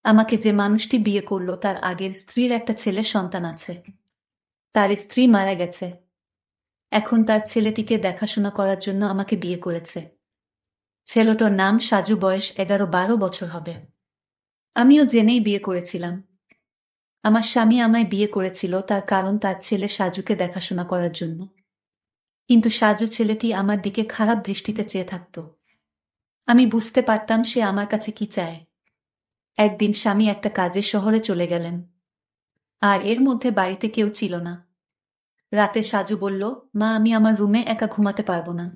আমাকে যে মানুষটি বিয়ে করল তার আগের স্ত্রীর একটা ছেলে সন্তান আছে। তার স্ত্রী মারা গেছে। এখন তার ছেলেটিকে দেখাশোনা করার জন্য আমাকে বিয়ে করেছে। ছেলেটার নাম সাজু, বয়স 11-12 বছর হবে। আমিও জেনেই বিয়ে করেছিলাম। আমার স্বামী আমায় বিয়ে করেছিল তার কারণ তার ছেলে সাজুকে দেখাশোনা করার জন্য। কিন্তু সাজু ছেলেটি আমার দিকে খারাপ দৃষ্টিতে চেয়ে থাকত। আমি বুঝতে পারতাম সে আমার কাছে কি চায়। একদিন স্বামী একটা কাজে শহরে চলে গেলেন, আর এর মধ্যে বাড়িতে কেউ ছিল না। রাতে সাজু বলল, মা, আমি আমার রুমে একা ঘুমাতে পারবো না।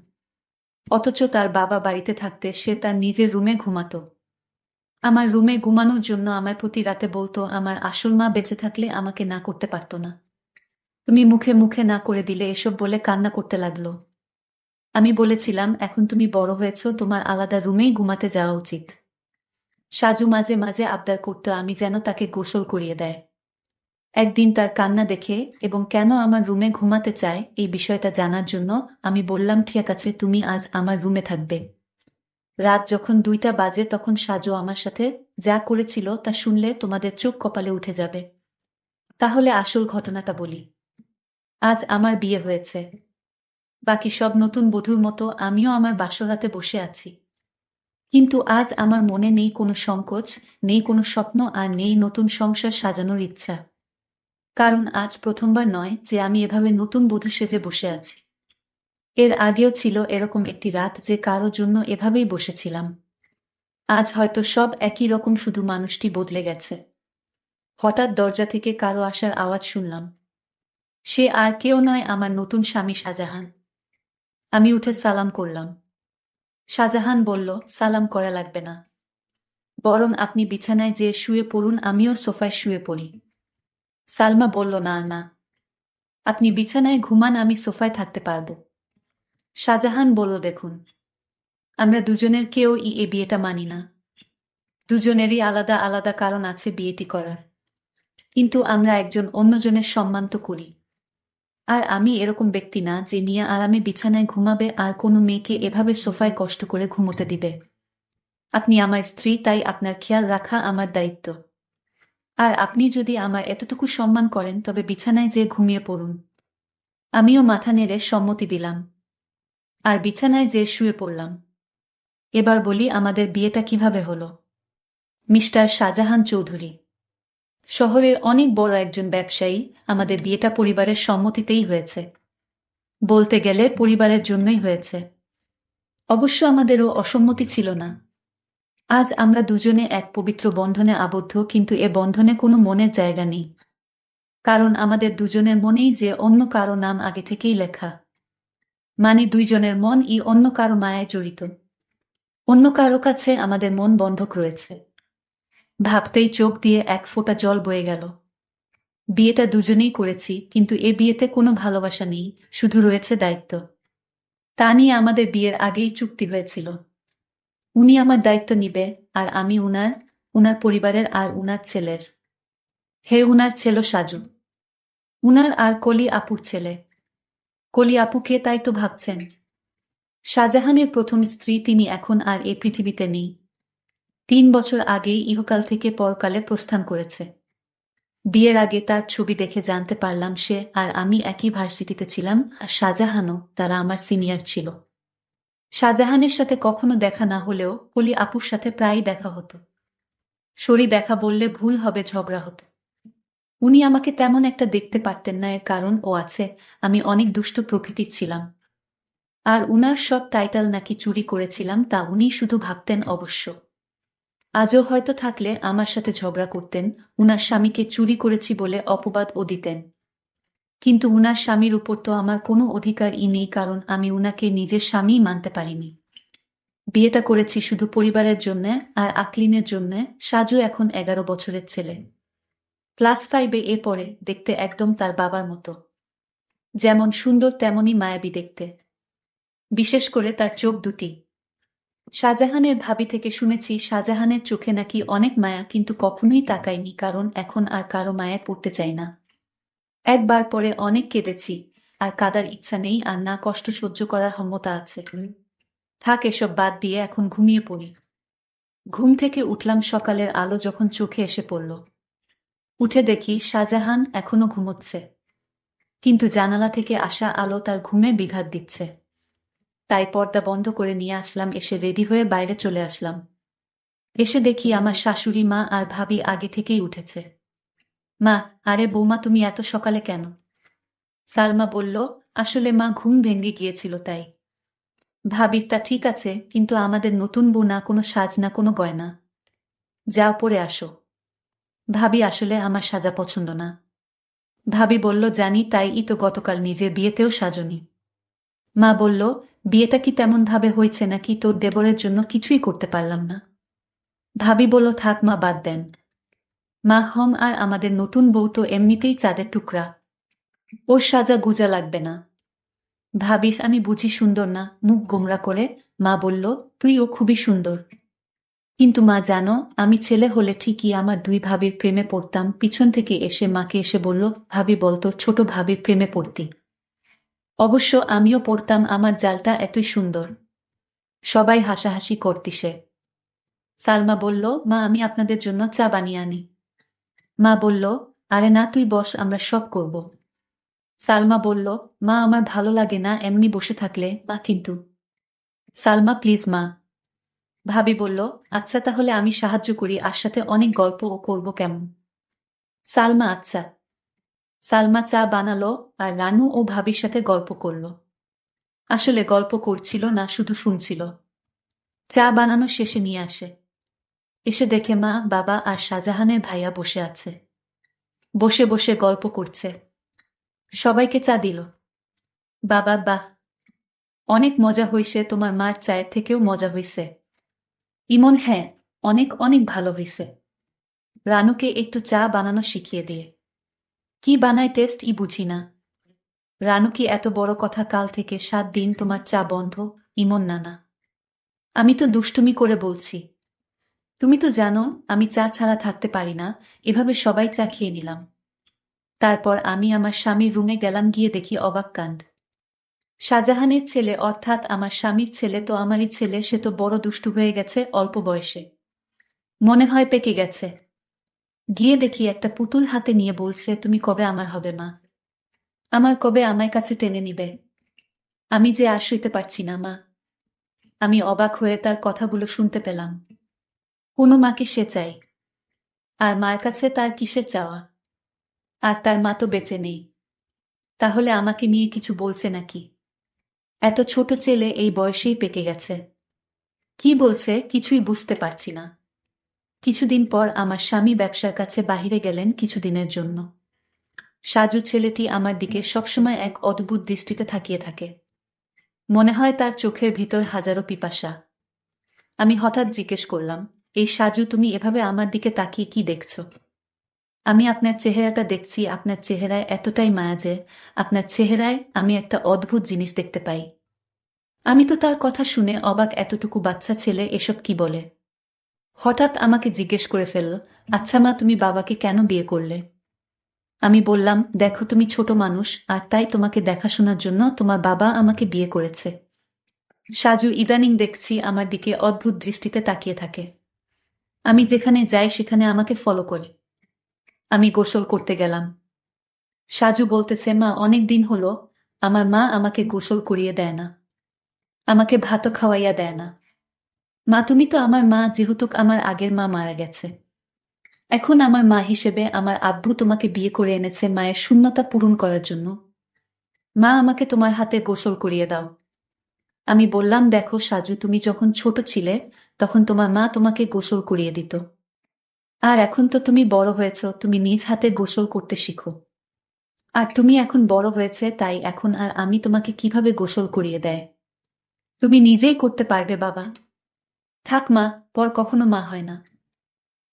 অথচ তার বাবা বাড়িতে থাকতে সে তার নিজের রুমে ঘুমাতো। আমার রুমে ঘুমানোর জন্য আমায় প্রতি রাতে বলতো আমার আসল মা বেঁচে থাকলে আমাকে না করতে পারতো না। তুমি মুখে মুখে না করে দিলে এসব বলে কান্না করতে লাগলো। আমি বলেছিলাম, এখন তুমি বড় হয়েছ, তোমার আলাদা রুমেই ঘুমাতে যাওয়া উচিত। সাজু মাঝে মাঝে আবদার করতো আমি যেন তাকে গোসল করিয়ে দেয়। একদিন তার কান্না দেখে এবং কেন আমার রুমে ঘুমাতে চায় এই বিষয়টা জানার জন্য আমি বললাম, ঠিক আছে, তুমি আজ আমার রুমে থাকবে। রাত যখন 2টা বাজে তখন সাজু আমার সাথে যা করেছিল তা শুনলে তোমাদের চোখ কপালে উঠে যাবে। তাহলে আসল ঘটনাটা বলি। আজ আমার বিয়ে হয়েছে। বাকি সব নতুন বধূর মতো আমিও আমার বাসরাতে বসে আছি। কিন্তু আজ আমার মনে নেই কোনো সংকোচ, নেই কোনো স্বপ্ন, আর নেই নতুন সংসার সাজানোর ইচ্ছা। কারণ আজ প্রথমবার নয় যে আমি এভাবে নতুন বধূ সেজে বসে আছি। এর আগেও ছিল এরকম একটি রাত যে কারো জন্য এভাবেই বসেছিলাম। আজ হয়তো সব একই রকম, শুধু মানুষটি বদলে গেছে। হঠাৎ দরজা থেকে কারো আসার আওয়াজ শুনলাম। সে আর কেউ নয়, আমার নতুন স্বামী শাহজাহান। আমি উঠে সালাম করলাম। শাহজাহান বলল, সালাম করা লাগবে না, বরং আপনি বিছানায় যেয়ে শুয়ে পড়ুন, আমিও সোফায় শুয়ে পড়ি। সালমা বলল, না না, আপনি বিছানায় ঘুমান, আমি সোফায় থাকতে পারবো। শাহজাহান বলল, দেখুন, আমরা দুজনের কেউ এ বিয়েটা মানি না। দুজনেরই আলাদা আলাদা কারণ আছে বিয়েটি করার। কিন্তু আমরা একজন অন্যজনের সম্মান তো করি। আর আমি এরকম ব্যক্তি না যে নিয়ে আরামে বিছানায় ঘুমাবে আর কোনো মেয়েকে এভাবে সোফায় কষ্ট করে ঘুমোতে দিবে। আপনি আমার স্ত্রী, তাই আপনার খেয়াল রাখা আমার দায়িত্ব। আর আপনি যদি আমার এতটুকু সম্মান করেন তবে বিছানায় যেয়ে ঘুমিয়ে পড়ুন। আমিও মাথা নেড়ে সম্মতি দিলাম আর বিছানায় যেয়ে শুয়ে পড়লাম। এবার বলি আমাদের বিয়েটা কিভাবে হলো। মিস্টার শাহজাহান চৌধুরী শহরের অনেক বড় একজন ব্যবসায়ী। আমাদের বিয়েটা পরিবারের সম্মতিতেই হয়েছে। বলতে গেলে পরিবারের জন্যই হয়েছে। অবশ্য আমাদেরও অসম্মতি ছিল না। আজ আমরা দুজনে এক পবিত্র বন্ধনে আবদ্ধ, কিন্তু এ বন্ধনে কোনো মনের জায়গা নেই। কারণ আমাদের দুজনের মনেই যে অন্য কারো নাম আগে থেকেই লেখা। মানে দুইজনের মন অন্য কারো মায়ায় জড়িত। অন্য কারো কাছে আমাদের মন বন্ধক রয়েছে। ভাবতেই চোখ দিয়ে এক ফোঁটা জল বয়ে গেল। বিয়েটা দুজনেই করেছি, কিন্তু এ বিয়েতে কোনো ভালোবাসা নেই, শুধু রয়েছে দায়িত্ব। তা নিয়ে আমাদের বিয়ের আগেই চুক্তি হয়েছিল। উনি আমার দায়িত্ব নিবে, আর আমি উনার পরিবারের আর উনার ছেলের। হে, উনার ছেলে সাজু, উনার আর কলি আপুর ছেলে। কলি আপুকে তাই তো ভাবছেন? শাহজাহানের প্রথম স্ত্রী, তিনি এখন আর এই পৃথিবীতে নেই। 3 বছর আগেই ইহকাল থেকে পরকালে প্রস্থান করেছে। বিয়ের আগে তার ছবি দেখে জানতে পারলাম সে আর আমি একই ভার্সিটিতে ছিলাম, আর শাহজাহানও, তারা আমার সিনিয়র ছিল। শাহজাহানের সাথে কখনো দেখা না হলেও কলি আপুর সাথে প্রায়ই দেখা হতো। সরি দেখা বললে ভুল হবে, ঝগড়া হতো। উনি আমাকে তেমন একটা দেখতে পারতেন না, এর কারণ ও আছে, আমি অনেক দুষ্ট প্রকৃতির ছিলাম। আর উনার সব টাইটেল নাকি চুরি করেছিলাম, তা উনি শুধু ভাবতেন অবশ্য। আজও হয়তো থাকলে আমার সাথে ঝগড়া করতেন, উনার স্বামীকে চুরি করেছি বলে অপবাদও দিতেন। কিন্তু উনার স্বামীর উপর তো আমার কোনো অধিকারই নেই, কারণ আমি উনাকে নিজের স্বামীই মানতে পারিনি। বিয়েটা করেছি শুধু পরিবারের জন্যে আর আকলিনের জন্যে। সাজু এখন 11 বছরের ছেলে। ক্লাস 5-এ পড়ে, দেখতে একদম তার বাবার মতো। যেমন সুন্দর তেমনই মায়াবী দেখতে। বিশেষ করে তার চোখ দুটি। শাহজাহানের ভাবি থেকে শুনেছি শাহজাহানের চোখে নাকি অনেক মায়া, কিন্তু কখনোই তাকাইনি, কারণ এখন আর কারো মায়ায় পড়তে চাই না। একবার পরে অনেক কেঁদেছি, আর কাঁদার ইচ্ছা নেই, আর না কষ্ট সহ্য করার ক্ষমতা আছে। থাক, এসব বাদ দিয়ে এখন ঘুমিয়ে পড়ি। ঘুম থেকে উঠলাম সকালের আলো যখন চোখে এসে পড়ল। উঠে দেখি শাহজাহান এখনো ঘুমোচ্ছে, কিন্তু জানালা থেকে আসা আলো তার ঘুমে বিঘাত দিচ্ছে। তাই পর্দা বন্ধ করে নিয়ে আসলাম, এসে রেডি হয়ে বাইরে চলে আসলাম। এসে দেখি আমার শাশুড়ি মা আর ভাবি আগে থেকেই উঠেছে। মা, আরে বৌমা, তুমি এত সকালে কেন? সালমা বলল, আসলে মা ঘুম ভেঙে গিয়েছিল তাই। ভাবি, তা ঠিক আছে, কিন্তু আমাদের নতুন বউ, না কোনো সাজ না কোনো গয়না। যাও পরে আসো। ভাবি, আসলে আমার সাজা পছন্দ না। ভাবি বলল, জানি, তাই তো গতকাল নিজের বিয়েতেও সাজনি। মা বলল, বিয়েটা কি তেমন ভাবে হয়েছে নাকি তোর দেবরের জন্য কিছুই করতে পারলাম না? ভাবি বলল, থাক মা, বাদ দেন। মা, আর আমাদের নতুন বউ তো এমনিতেই চাঁদের টুকরা, ওর সাজা গুজা লাগবে না। ভাবিস, আমি বুঝি সুন্দর না? মুখ গোমরা করে মা বলল, তুইও খুবই সুন্দর। কিন্তু মা জানো, আমি ছেলে হলে ঠিকই আমার দুই ভাবির প্রেমে পড়তাম। পিছন থেকে এসে মাকে এসে বলল, ভাবি বলতো ছোট ভাবির প্রেমে পড়তি। অবশ্য আমিও পড়তাম, আমার জালটা এতই সুন্দর। সবাই হাসাহাসি করতিসে। সালমা বলল, মা, আমি আপনাদের জন্য চা বানিয়ে আনি। মা বলল, আরে না, তুই বস, আমরা সব করব। সালমা বলল, মা, আমার ভালো লাগে না এমনি বসে থাকলে। মা, কিন্তু। সালমা, প্লিজ মা। ভাবি বলল, আচ্ছা তাহলে আমি সাহায্য করি, আর সাথে অনেক গল্পও করব, কেমন? সালমা, আচ্ছা। সালমা চা বানালো, আর রানু ও ভাবির সাথে গল্প করল। আসলে গল্প করছিল না, শুধু শুনছিল। চা বানানো শেষে নিয়ে আসে। এসে দেখে মা, বাবা আর শাহজাহানের ভাইয়া বসে আছে। বসে বসে গল্প করছে। সবাইকে চা দিল। বাবা, বাহ, অনেক মজা হইছে, তোমার মার চায়ের থেকেও মজা হইছে। ইমন, হ্যাঁ, অনেক অনেক ভালো হইছে। রানুকে একটু চা বানানো শিখিয়ে দিয়ে। কি বানায় টেস্ট বুঝি না। রানু, কি এত বড় কথা, কাল থেকে 7 দিন তোমার চা বন্ধ? ইমন, নানা, আমি তো দুষ্টুমি করে বলছি। তুমি তো জানো আমি চা ছাড়া থাকতে পারি না। এভাবে সবাই চা খেয়ে নিলাম। তারপর আমি আমার স্বামীর রুমে গেলাম, গিয়ে দেখি অবাক কাণ্ড। শাহজাহানের ছেলে, অর্থাৎ আমার স্বামীর ছেলে, তো আমারই ছেলে, সে তো বড় দুষ্টু হয়ে গেছে অল্প বয়সে। মনে হয় পেকে গেছে। গিয়ে দেখি একটা পুতুল হাতে নিয়ে বলছে, তুমি কবে আমার হবে মা? আমার কবে আমায় কাছে টেনে নিবে? আমি যে আর সইতে পারছি না মা। আমি অবাক হয়ে তার কথাগুলো শুনতে পেলাম। কোনো মাকে সে চাই, আর মার কাছে তার কিসের চাওয়া? আর তার মা তো বেঁচে নেই। তাহলে আমাকে নিয়ে কিছু বলছে নাকি? এত ছোট ছেলে এই বয়সেই পেকে গেছে। কি বলছে কিছুই বুঝতে পারছি না। কিছুদিন পর আমার স্বামী ব্যবসার কাছে বাহিরে গেলেন কিছুদিনের জন্য। সাজু ছেলেটি আমার দিকে সবসময় এক অদ্ভুত দৃষ্টিতে তাকিয়ে থাকে। মনে হয় তার চোখের ভিতর হাজারো পিপাসা। আমি হঠাৎ জিজ্ঞেস করলাম, এই সাজু, তুমি এভাবে আমার দিকে তাকিয়ে কি দেখছো? আমি আপনার চেহারাটা দেখছি, আপনার চেহারায় এতটাই মায়া যে আপনার চেহারায় আমি একটা অদ্ভুত জিনিস দেখতে পাই। আমি তো তার কথা শুনে অবাক, এতটুকু বাচ্চা ছেলে এসব কি বলে? হঠাৎ আমাকে জিজ্ঞেস করে ফেলল, আচ্ছা মা, তুমি বাবাকে কেন বিয়ে করলে? আমি বললাম, দেখো, তুমি ছোট মানুষ, আর তাই তোমাকে দেখাশোনার জন্য তোমার বাবা আমাকে বিয়ে করেছে। সাজু ইদানিং দেখছি আমার দিকে অদ্ভুত দৃষ্টিতে তাকিয়ে থাকে। আমি যেখানে যাই সেখানে আমাকে ফলো করে। আমি গোসল করতে গেলাম। সাজু বলতেছে, মা, অনেক দিন হলো আমার মা আমাকে গোসল করিয়ে দেয় না, আমাকে ভাতও খাওয়াইয়া দেয় না। মা, তুমি তো আমার মা, যেহেতু আমার আগের মা মারা গেছে। এখন আমার মা হিসেবে আমার আব্বু তোমাকে বিয়ে করে এনেছে মায়ের শূন্যতা পূরণ করার জন্য। মা, আমাকে তোমার হাতে গোসল করিয়ে দাও। আমি বললাম, দেখো সাজু, তুমি যখন ছোট ছিলে তখন তোমার মা তোমাকে গোসল করিয়ে দিত। আর এখন তো তুমি বড় হয়েছ, তুমি নিজ হাতে গোসল করতে শিখো। আর তুমি এখন বড় হয়েছে, তাই এখন আর আমি তোমাকে কিভাবে গোসল করিয়ে দেয়? তুমি নিজেই করতে পারবে বাবা। থাক মা, পর কখনো মা হয় না।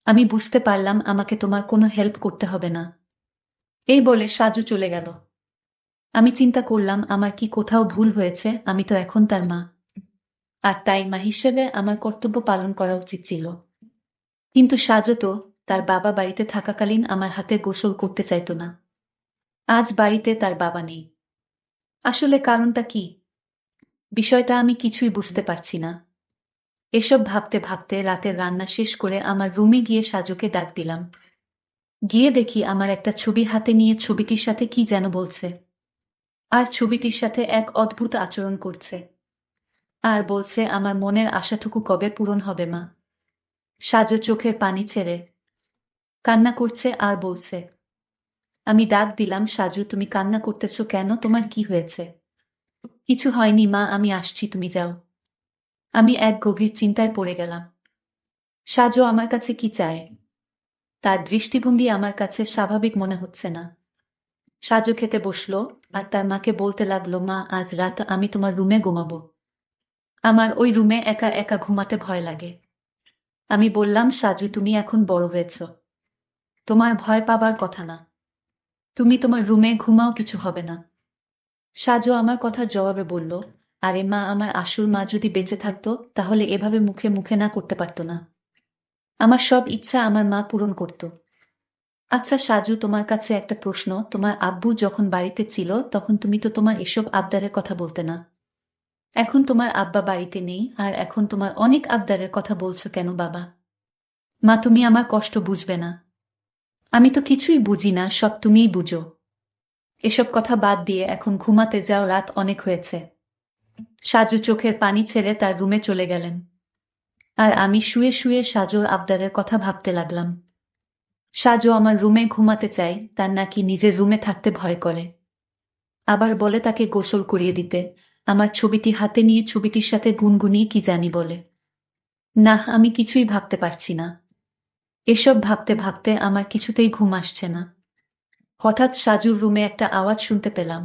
আমি বুঝতে পারলাম আমাকে তোমার কোনো হেল্প করতে হবে না। এই বলে সাজু চলে গেল। আমি চিন্তা করলাম, আমার কি কোথাও ভুল হয়েছে? আমি তো এখন তার মা, আর তাই মা হিসেবে আমার কর্তব্য পালন করা উচিত ছিল। কিন্তু সাজু তো তার বাবা বাড়িতে থাকাকালীন আমার হাতে গোসল করতে চাইতো না। আজ বাড়িতে তার বাবা নেই। আসলে কারণটা কি? বিষয়টা আমি কিছুই বুঝতে পারছি না। এসব ভাবতে ভাবতে রাতের রান্না শেষ করে আমার রুমে গিয়ে সাজুকে ডাক দিলাম। গিয়ে দেখি আমার একটা ছবি হাতে নিয়ে ছবিটির সাথে কি যেন বলছে। আর ছবিটির সাথে এক অদ্ভুত আচরণ করছে। আর বলছে আমার মনের আশাটুকু কবে পূরণ হবে মা। সাজু চোখের পানি ছেড়ে কান্না করছে আর বলছে। আমি ডাক দিলাম, সাজু তুমি কান্না করতেছো কেন, তোমার কি হয়েছে? কিছু হয়নি মা, আমি আসছি, তুমি যাও। আমি এক গভীর চিন্তায় পড়ে গেলাম। সাজু আমার কাছে কি চায়? তার দৃষ্টিভঙ্গি আমার কাছে স্বাভাবিক মনে হচ্ছে না। সাজু খেতে বসলো আর তার মাকে বলতে লাগলো, মা আজ রাত আমি তোমার রুমে ঘুমাবো। আমার ওই রুমে একা একা ঘুমাতে ভয় লাগে। আমি বললাম, সাজু তুমি এখন বড় হয়েছ, তোমার ভয় পাবার কথা না। তুমি তোমার রুমে ঘুমাও, কিছু হবে না। সাজু আমার কথার জবাবে বলল, আরে মা, আমার আসল মা যদি বেঁচে থাকতো তাহলে এভাবে মুখে মুখে না করতে পারতো না। আমার সব ইচ্ছা আমার মা পূরণ করত। আচ্ছা সাজু, তোমার কাছে একটা প্রশ্ন, তোমার আব্বু যখন বাড়িতে ছিল তখন তুমি তো তোমার এসব আবদারের কথা বলতে না। এখন তোমার আব্বা বাড়িতে নেই আর এখন তোমার অনেক আবদারের কথা বলছো কেন বাবা? মা তুমি আমার কষ্ট বুঝবে না? আমি তো কিছুই বুঝি না, সব তুমিই বুঝো। এসব কথা বাদ দিয়ে এখন ঘুমাতে যাও, রাত অনেক হয়েছে। সাজু চোখের পানি ছেড়ে তার রুমে চলে গেলেন। আর আমি শুয়ে শুয়ে সাজুর আবদারের কথা ভাবতে লাগলাম। সাজু আমার রুমে ঘুমাতে চায়, তার নাকি নিজের রুমে থাকতে ভয় করে। আবার বলে তাকে গোসল করিয়ে দিতে। আমার ছবিটি হাতে নিয়ে ছবিটির সাথে গুনগুনিয়ে কি জানি বলে। না, আমি কিছুই ভাবতে পারছি না। এসব ভাবতে ভাবতে আমার কিছুতেই ঘুম আসছে না। হঠাৎ সাজুর রুমে একটা আওয়াজ শুনতে পেলাম।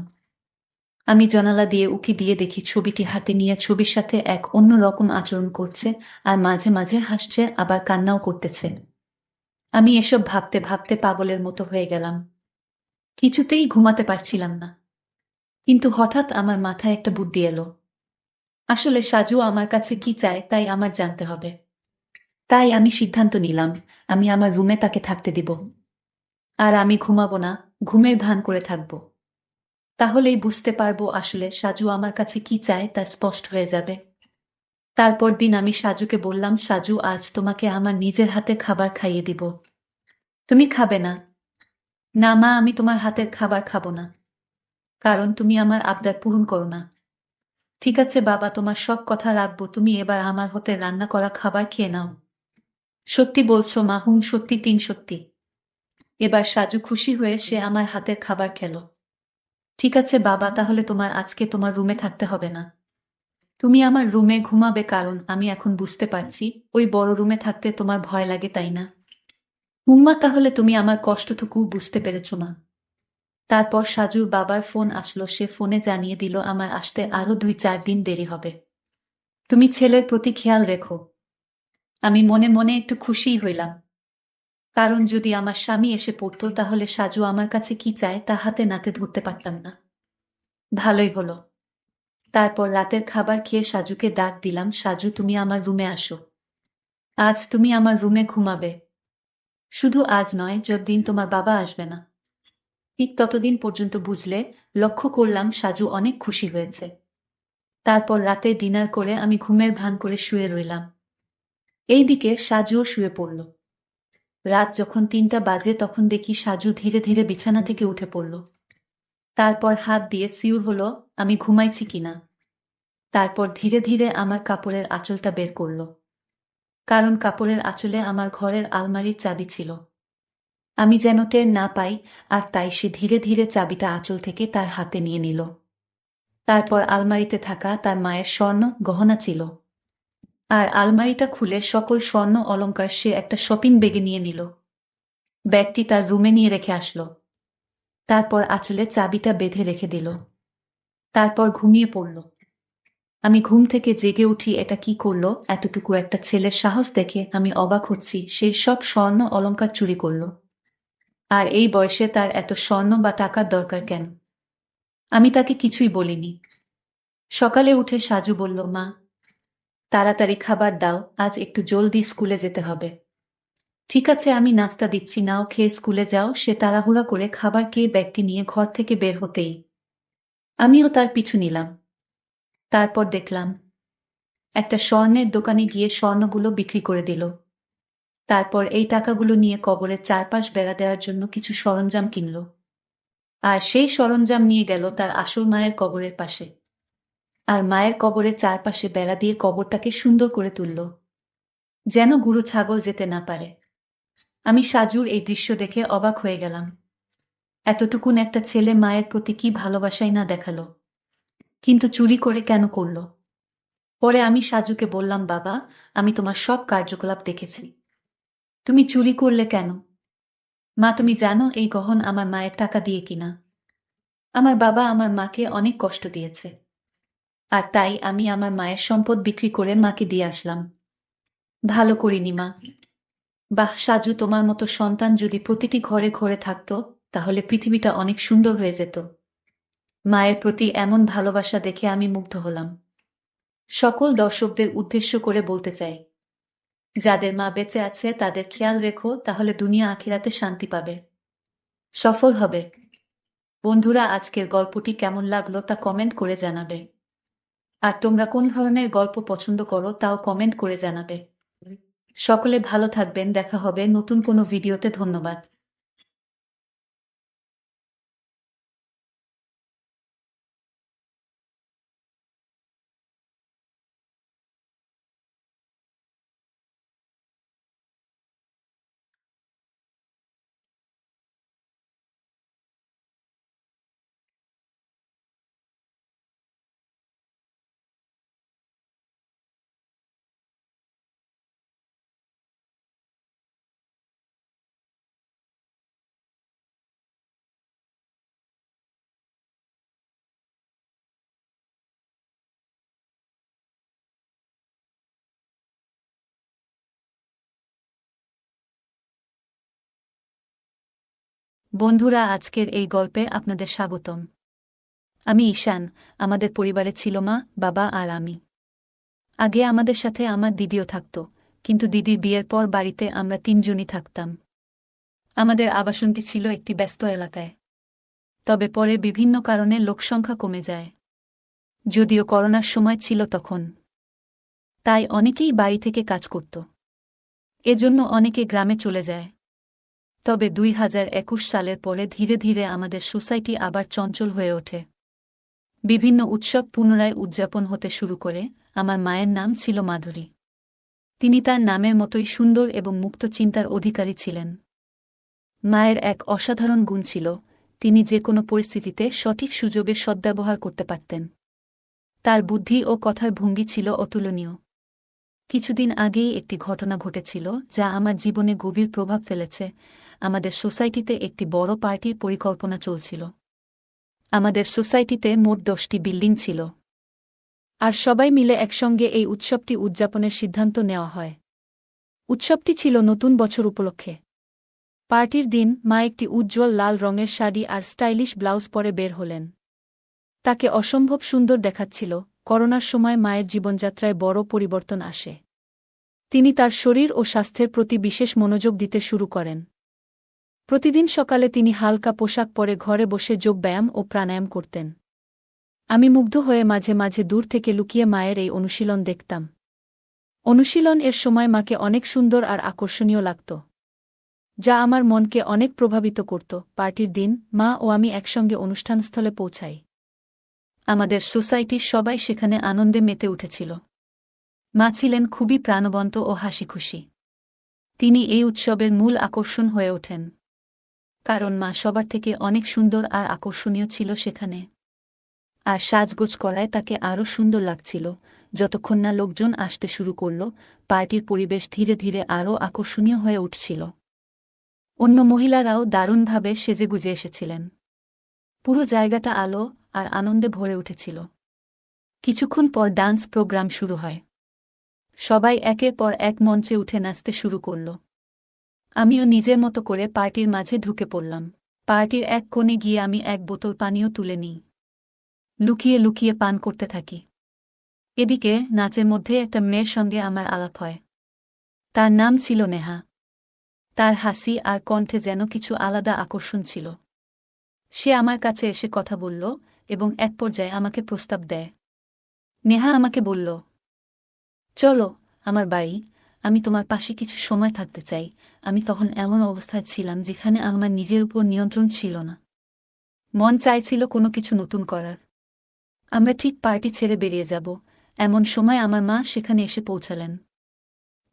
আমি জানালা দিয়ে উঁকি দিয়ে দেখি ছবিটি হাতে নিয়ে ছবির সাথে এক অন্য রকম আচরণ করছে, আর মাঝে মাঝে হাসছে আবার কান্নাও করতেছে। আমি এসব ভাবতে ভাবতে পাগলের মতো হয়ে গেলাম। কিছুতেই ঘুমাতে পারছিলাম না। কিন্তু হঠাৎ আমার মাথায় একটা বুদ্ধি এলো। আসলে সাজু আমার কাছে কি চায় তাই আমার জানতে হবে। তাই আমি সিদ্ধান্ত নিলাম, আমি আমার রুমে তাকে থাকতে দিব। আর আমি ঘুমাবো না, ঘুমের ভান করে থাকবো। তাহলেই বুঝতে পারবো আসলে সাজু আমার কাছে কি চায়, তা স্পষ্ট হয়ে যাবে। তারপর দিন আমি সাজুকে বললাম, সাজু আজ তোমাকে আমার নিজের হাতে খাবার খাইয়ে দিব। তুমি খাবে না? না মা, আমি তোমার হাতের খাবার খাবো না, কারণ তুমি আমার আবদার পূরণ করো না। ঠিক আছে বাবা, তোমার সব কথা রাখবো, তুমি এবার আমার হাতে রান্না করা খাবার খেয়ে নাও। সত্যি বলছো মা? হুম সত্যি, তিন সত্যি। এবার সাজু খুশি হয়ে সে আমার হাতের খাবার খেলো। ঠিক আছে বাবা, তাহলে তোমার আজকে তোমার রুমে থাকতে হবে না। তুমি আমার রুমে ঘুমাবে, কারণ আমি এখন বুঝতে পারছি ওই বড় রুমে থাকতে তোমার ভয় লাগে, তাই না? হুম্মা, তাহলে তুমি আমার কষ্টটুকু বুঝতে পেরেছো না? তারপর সাজুর বাবার ফোন আসলো, সে ফোনে জানিয়ে দিল আমার আসতে আরো 2-4 দিন দেরি হবে। তুমি ছেলের প্রতি খেয়াল রেখো। আমি মনে মনে একটু খুশিই হইলাম, কারণ যদি আমার স্বামী এসে পড়তো তাহলে সাজু আমার কাছে কি চায় তা হাতে নাতে ধরতে পারতাম না। ভালোই হলো। তারপর রাতের খাবার খেয়ে সাজুকে ডাক দিলাম, সাজু তুমি আমার রুমে আসো। আজ তুমি আমার রুমে ঘুমাবে। শুধু আজ নয়, যতদিন তোমার বাবা আসবে না। ঠিক ততদিন পর্যন্ত, বুঝলে? লক্ষ্য করলাম সাজু অনেক খুশি হয়েছে। তারপর রাতে ডিনার করে আমি ঘুমের ভান করে শুয়ে রইলাম। এইদিকে সাজুও শুয়ে পড়ল। রাত যখন 3টা বাজে তখন দেখি সাজু ধীরে ধীরে বিছানা থেকে উঠে পড়ল। তারপর হাত দিয়ে সিউর হলো আমি ঘুমাইছি কিনা। তারপর ধীরে ধীরে আমার কাপড়ের আঁচলটা বের করল, কারণ কাপড়ের আঁচলে আমার ঘরের আলমারির চাবি ছিল। আমি যেন টের না পাই, আর তাই সে ধীরে ধীরে চাবিটা আঁচল থেকে তার হাতে নিয়ে নিল। তারপর আলমারিতে থাকা তার মায়ের স্বর্ণ গহনা ছিল, আর আলমারিটা খুলে সকল স্বর্ণ অলংকার সে একটা শপিং ব্যাগে নিয়ে নিল। ব্যাগটি তার রুমে নিয়ে রেখে আসলো। তারপর আঁচলে চাবিটা বেঁধে রেখে দিল। তারপর ঘুমিয়ে পড়ল। আমি ঘুম থেকে জেগে উঠি, এটা কি করলো? এতটুকু একটা ছেলের সাহস দেখে আমি অবাক হচ্ছি, সে সব স্বর্ণ অলংকার চুরি করলো। আর এই বয়সে তার এত স্বর্ণ বা টাকার দরকার কেন? আমি তাকে কিছুই বলিনি। সকালে উঠে সাজু বলল, মা তাড়াতাড়ি খাবার দাও, আজ একটু জলদি স্কুলে যেতে হবে। ঠিক আছে, আমি নাস্তা দিচ্ছি, নাও খেয়ে স্কুলে যাও। সে তাড়াহুড়া করে খাবার খেয়ে ব্যাগটি নিয়ে ঘর থেকে বের হতেই আমিও তার পিছু নিলাম। তারপর দেখলাম একটা স্বর্ণের দোকানে গিয়ে স্বর্ণগুলো বিক্রি করে দিল। তারপর এই টাকাগুলো নিয়ে কবরের চারপাশ বেড়া দেওয়ার জন্য কিছু সরঞ্জাম কিনল। আর সেই সরঞ্জাম নিয়ে গেল তার আসল মায়ের কবরের পাশে। আর মায়ের কবরের চারপাশে বেড়া দিয়ে কবরটাকে সুন্দর করে তুলল, যেন গুরু ছাগল যেতে না পারে। আমি সাজুর এই দৃশ্য দেখে অবাক হয়ে গেলাম। এতটুকুন একটা ছেলে মায়ের প্রতি কি ভালোবাসাই না দেখালো, কিন্তু চুরি করে কেন করল? পরে আমি সাজুকে বললাম, বাবা, আমি তোমার সব কার্যকলাপ দেখেছি, তুমি চুরি করলে কেন? মা, তুমি জানো এই গহন আমার মায়ের টাকা দিয়ে কিনা। আমার বাবা আমার মাকে অনেক কষ্ট দিয়েছে, আর তাই আমি আমার মায়ের সম্পদ বিক্রি করে মাকে দিয়ে আসলাম। ভালো করিনি মা। বাহ সাজু, তোমার মতো সন্তান যদি প্রতিটি ঘরে ঘরে থাকতো, তাহলে পৃথিবীটা অনেক সুন্দর হয়ে যেত। মায়ের প্রতি এমন ভালোবাসা দেখে আমি মুগ্ধ হলাম। সকল দর্শকদের উদ্দেশ্য করে বলতে চাই, যাদের মা বেঁচে আছে তাদের খেয়াল রেখো, তাহলে দুনিয়া আখিরাতে শান্তি পাবে, সফল হবে। বন্ধুরা, আজকের গল্পটি কেমন লাগলো তা কমেন্ট করে জানাবে। আর তোমরা কোন ধরনের গল্প পছন্দ করো তাও কমেন্ট করে জানাবে। সকলে ভালো থাকবেন, দেখা হবে নতুন কোনো ভিডিওতে। ধন্যবাদ। বন্ধুরা, আজকের এই গল্পে আপনাদের স্বাগতম। আমি ঈশান। আমাদের পরিবারে ছিল মা, বাবা আর আমি। আগে আমাদের সাথে আমার দিদিও থাকত, কিন্তু দিদির বিয়ের পর বাড়িতে আমরা তিনজনই থাকতাম। আমাদের আবাসনটি ছিল একটি ব্যস্ত এলাকায়। তবে পরে বিভিন্ন কারণে লোকসংখ্যা কমে যায়। যদিও করোনার সময় ছিল তখন, তাই অনেকেই বাড়ি থেকে কাজ করত। এজন্য অনেকে গ্রামে চলে যায়। তবে 2021 সালের পরে ধীরে ধীরে আমাদের সোসাইটি আবার চঞ্চল হয়ে ওঠে। বিভিন্ন উৎসব পুনরায় উদযাপন হতে শুরু করে। আমার মায়ের নাম ছিল মাধুরী। তিনি তার নামের মতোই সুন্দর এবং মুক্ত চিন্তার অধিকারী ছিলেন। মায়ের এক অসাধারণ গুণ ছিল, তিনি যে কোনো পরিস্থিতিতে সঠিক সুযোগের সদ্ব্যবহার করতে পারতেন। তার বুদ্ধি ও কথার ভঙ্গি ছিল অতুলনীয়। কিছুদিন আগেই একটি ঘটনা ঘটেছিল যা আমার জীবনে গভীর প্রভাব ফেলেছে। আমাদের সোসাইটিতে একটি বড় পার্টির পরিকল্পনা চলছিল। আমাদের সোসাইটিতে মোট 10টি বিল্ডিং ছিল, আর সবাই মিলে একসঙ্গে এই উৎসবটি উদযাপনের সিদ্ধান্ত নেওয়া হয়। উৎসবটি ছিল নতুন বছর উপলক্ষে। পার্টির দিন মা একটি উজ্জ্বল লাল রঙের শাড়ি আর স্টাইলিশ ব্লাউজ পরে বের হলেন। তাকে অসম্ভব সুন্দর দেখাচ্ছিল। করোনার সময় মায়ের জীবনযাত্রায় বড় পরিবর্তন আসে। তিনি তার শরীর ও স্বাস্থ্যের প্রতি বিশেষ মনোযোগ দিতে শুরু করেন। প্রতিদিন সকালে তিনি হালকা পোশাক পরে ঘরে বসে যোগব্যায়াম ও প্রাণায়াম করতেন। আমি মুগ্ধ হয়ে মাঝে মাঝে দূর থেকে লুকিয়ে মায়ের এই অনুশীলন দেখতাম। অনুশীলন এর সময় মাকে অনেক সুন্দর আর আকর্ষণীয় লাগত, যা আমার মনকে অনেক প্রভাবিত করত। পার্টির দিন মা ও আমি একসঙ্গে অনুষ্ঠানস্থলে পৌঁছাই। আমাদের সোসাইটির সবাই সেখানে আনন্দে মেতে উঠেছিল। মা ছিলেন খুবই প্রাণবন্ত ও হাসিখুশি। তিনি এই উৎসবের মূল আকর্ষণ হয়ে ওঠেন, কারণ মা সবার থেকে অনেক সুন্দর আর আকর্ষণীয় ছিল সেখানে। আর সাজগোজ করায় তাকে আরও সুন্দর লাগছিল। যতক্ষণ না লোকজন আসতে শুরু করল, পার্টির পরিবেশ ধীরে ধীরে আরও আকর্ষণীয় হয়ে উঠছিল। অন্য মহিলারাও দারুণভাবে সেজেগুজে এসেছিলেন। পুরো জায়গাটা আলো আর আনন্দে ভরে উঠেছিল। কিছুক্ষণ পর ডান্স প্রোগ্রাম শুরু হয়। সবাই একের পর এক মঞ্চে উঠে নাচতে শুরু করল। আমিও নিজের মতো করে পার্টির মাঝে ঢুকে পড়লাম। পার্টির এক কোণে গিয়ে আমি এক বোতল পানীয় তুলে নিই। লুকিয়ে লুকিয়ে পান করতে থাকি। এদিকে নাচের মধ্যে একটা মেয়ের সঙ্গে আমার আলাপ হয়। তার নাম ছিল নেহা। তার হাসি আর কণ্ঠে যেন কিছু আলাদা আকর্ষণ ছিল। সে আমার কাছে এসে কথা বলল এবং এক পর্যায়ে আমাকে প্রস্তাব দেয়। নেহা আমাকে বলল, চলো আমার বাড়ি, আমি তোমার পাশে কিছু সময় থাকতে চাই। আমি তখন এমন অবস্থায় ছিলাম যেখানে আমার নিজের উপর নিয়ন্ত্রণ ছিল না। মন চাইছিল কোনো কিছু নতুন করার। আমরা ঠিক পার্টি ছেড়ে বেরিয়ে যাব, এমন সময় আমার মা সেখানে এসে পৌঁছালেন।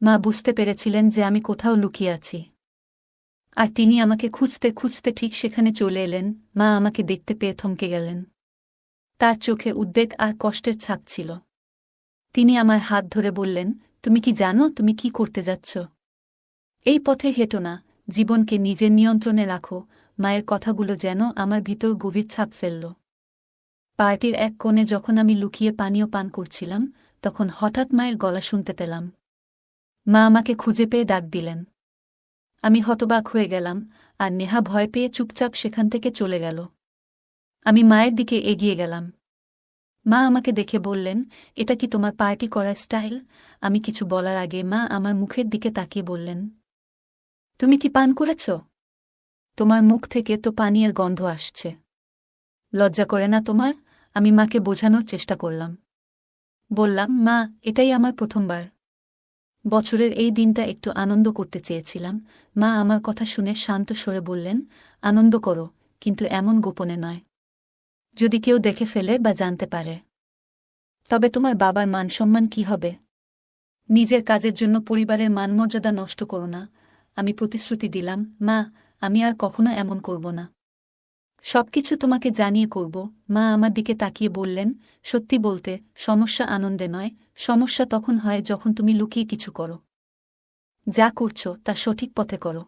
মা বুঝতে পেরেছিলেন যে আমি কোথাও লুকিয়ে আছি, আর তিনি আমাকে খুঁজতে খুঁজতে ঠিক সেখানে চলে এলেন। মা আমাকে দেখতে পেয়ে থমকে গেলেন। তার চোখে উদ্বেগ আর কষ্টের ছাপ ছিল। তিনি আমার হাত ধরে বললেন, তুমি কি জানো তুমি কি করতে যাচ্ছ? এই পথে হেঁটো না, জীবনকে নিজের নিয়ন্ত্রণে রাখো। মায়ের কথাগুলো যেন আমার ভিতর গভীর ছাপ ফেলল। পার্টির এক কোণে যখন আমি লুকিয়ে পানীয় পান করছিলাম, তখন হঠাৎ মায়ের গলা শুনতে পেলাম। মা আমাকে খুঁজে পেয়ে ডাক দিলেন। আমি হতবাক হয়ে গেলাম, আর নেহা ভয় পেয়ে চুপচাপ সেখান থেকে চলে গেল। আমি মায়ের দিকে এগিয়ে গেলাম। মা আমাকে দেখে বললেন, এটা কি তোমার পার্টি করার স্টাইল? আমি কিছু বলার আগে মা আমার মুখের দিকে তাকিয়ে বললেন, তুমি কি পান করেছ? তোমার মুখ থেকে তো পানীয়ের গন্ধ আসছে। লজ্জা করে না তোমার? আমি মাকে বোঝানোর চেষ্টা করলাম। বললাম, মা, এটাই আমার প্রথমবার। বছরের এই দিনটা একটু আনন্দ করতে চেয়েছিলাম। মা আমার কথা শুনে শান্ত স্বরে বললেন, আনন্দ করো, কিন্তু এমন গোপনে নয়। যদি কেউ দেখে ফেলে বা জানতে পারে, তবে তোমার বাবার মান-সম্মান কি হবে? নিজের কাজের জন্য পরিবারের মানমর্যাদা নষ্ট করো না। আমি প্রতিশ্রুতি দিলাম, মা, আমি আর কখনো এমন করব না। সবকিছু তোমাকে জানিয়ে করব। মা আমার দিকে তাকিয়ে বললেন, সত্যি বলতে, সমস্যা আনন্দে নয়, সমস্যা তখন হয় যখন তুমি লুকিয়ে কিছু করো। যা করছো তা সঠিক পথে করো।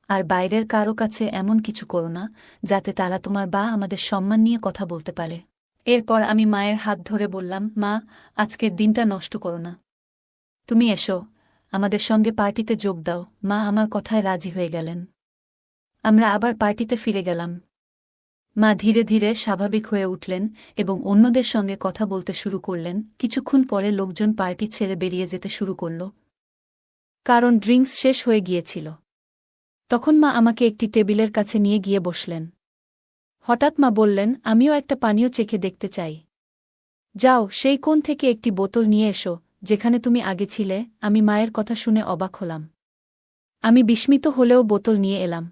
আর বাইরের কারো কাছে এমন কিছু করো না যাতে তারা তোমার বা আমাদের সম্মান নিয়ে কথা বলতে পারে। এরপর আমি মায়ের হাত ধরে বললাম, মা, আজকের দিনটা নষ্ট করো না। তুমি এসো, আমাদের সঙ্গে পার্টিতে যোগ দাও। মা আমার কথায় রাজি হয়ে গেলেন। আমরা আবার পার্টিতে ফিরে গেলাম। মা ধীরে ধীরে স্বাভাবিক হয়ে উঠলেন এবং অন্যদের সঙ্গে কথা বলতে শুরু করলেন। কিছুক্ষণ পরে লোকজন পার্টি ছেড়ে বেরিয়ে যেতে শুরু করল, কারণ ড্রিঙ্কস শেষ হয়ে গিয়েছিল। তখন মা আমাকে একটি টেবিলের কাছে নিয়ে গিয়ে বসলেন। হঠাৎ মা বললেন, আমিও একটা পানীয় চেখে দেখতে চাই। যাও, সেই কোণ থেকে একটি বোতল নিয়ে এসো, যেখানে তুমি আগে ছিলে। আমি মায়ের কথা শুনে অবাক হলাম। আমি বিস্মিত হলেও বোতল নিয়ে এলাম।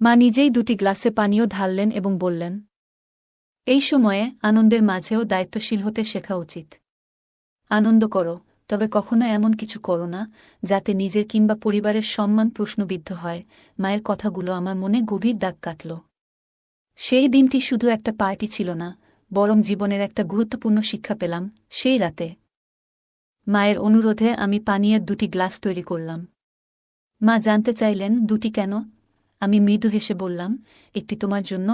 মা নিজেই দুটি গ্লাসে পানীয় ঢাললেন এবং বললেন, এই সময়ে আনন্দের মাঝেও দায়িত্বশীল হতে শেখা উচিত। আনন্দ করো, তবে কখনো এমন কিছু করো না যাতে নিজের কিংবা পরিবারের সম্মান প্রশ্নবিদ্ধ হয়। মায়ের কথাগুলো আমার মনে গভীর দাগ কাটল। সেই দিনটি শুধু একটা পার্টি ছিল না, বরং জীবনের একটা গুরুত্বপূর্ণ শিক্ষা পেলাম সেই রাতে। মায়ের অনুরোধে আমি পানীয়ের দুটি গ্লাস তৈরি করলাম। মা জানতে চাইলেন, দুটি কেন? আমি মৃদু হেসে বললাম, একটি তোমার জন্য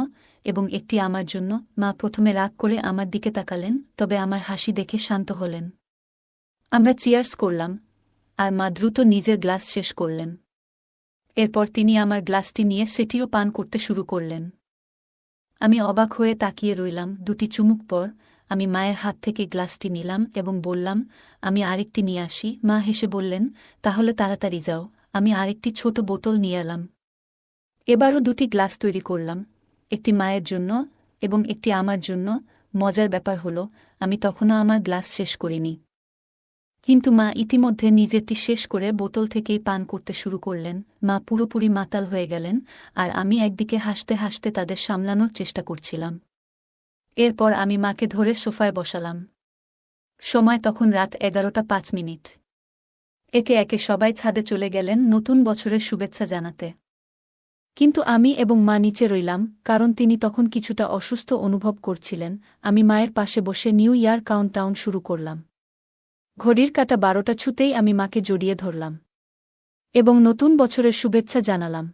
এবং একটি আমার জন্য। মা প্রথমে রাগ করে আমার দিকে তাকালেন, তবে আমার হাসি দেখে শান্ত হলেন। আমরা চিয়ার্স করলাম, আর মা দ্রুত নিজের গ্লাস শেষ করলেন। এরপর তিনি আমার গ্লাসটি নিয়ে সেটিও পান করতে শুরু করলেন। আমি অবাক হয়ে তাকিয়ে রইলাম। দুটি চুমুক পর আমি মায়ের হাত থেকে গ্লাসটি নিলাম এবং বললাম, আমি আরেকটি নিয়ে আসি। মা হেসে বললেন, তাহলে তাড়াতাড়ি যাও। আমি আরেকটি ছোট বোতল নিয়ে এলাম। এবারও দুটি গ্লাস তৈরি করলাম, একটি মায়ের জন্য এবং একটি আমার জন্য। মজার ব্যাপার হলো, আমি তখনও আমার গ্লাস শেষ করিনি। কিন্তু মা ইতিমধ্যে নিজেরটি শেষ করে বোতল থেকেই পান করতে শুরু করলেন। মা পুরোপুরি মাতাল হয়ে গেলেন, আর আমি একদিকে হাসতে হাসতে তাদের সামলানোর চেষ্টা করছিলাম। এরপর আমি মাকে ধরে সোফায় বসালাম। সময় তখন রাত 11:05। একে একে সবাই ছাদে চলে গেলেন নতুন বছরের শুভেচ্ছা জানাতে। কিন্তু আমি এবং মা নিচে রইলাম, কারণ তিনি তখন কিছুটা অসুস্থ অনুভব করছিলেন। আমি মায়ের পাশে বসে নিউ ইয়ার কাউন্টডাউন শুরু করলাম। ঘড়ির কাঁটা 12টা ছুতেই আমি মাকে জড়িয়ে ধরলাম এবং নতুন বছরের শুভেচ্ছা জানালাম।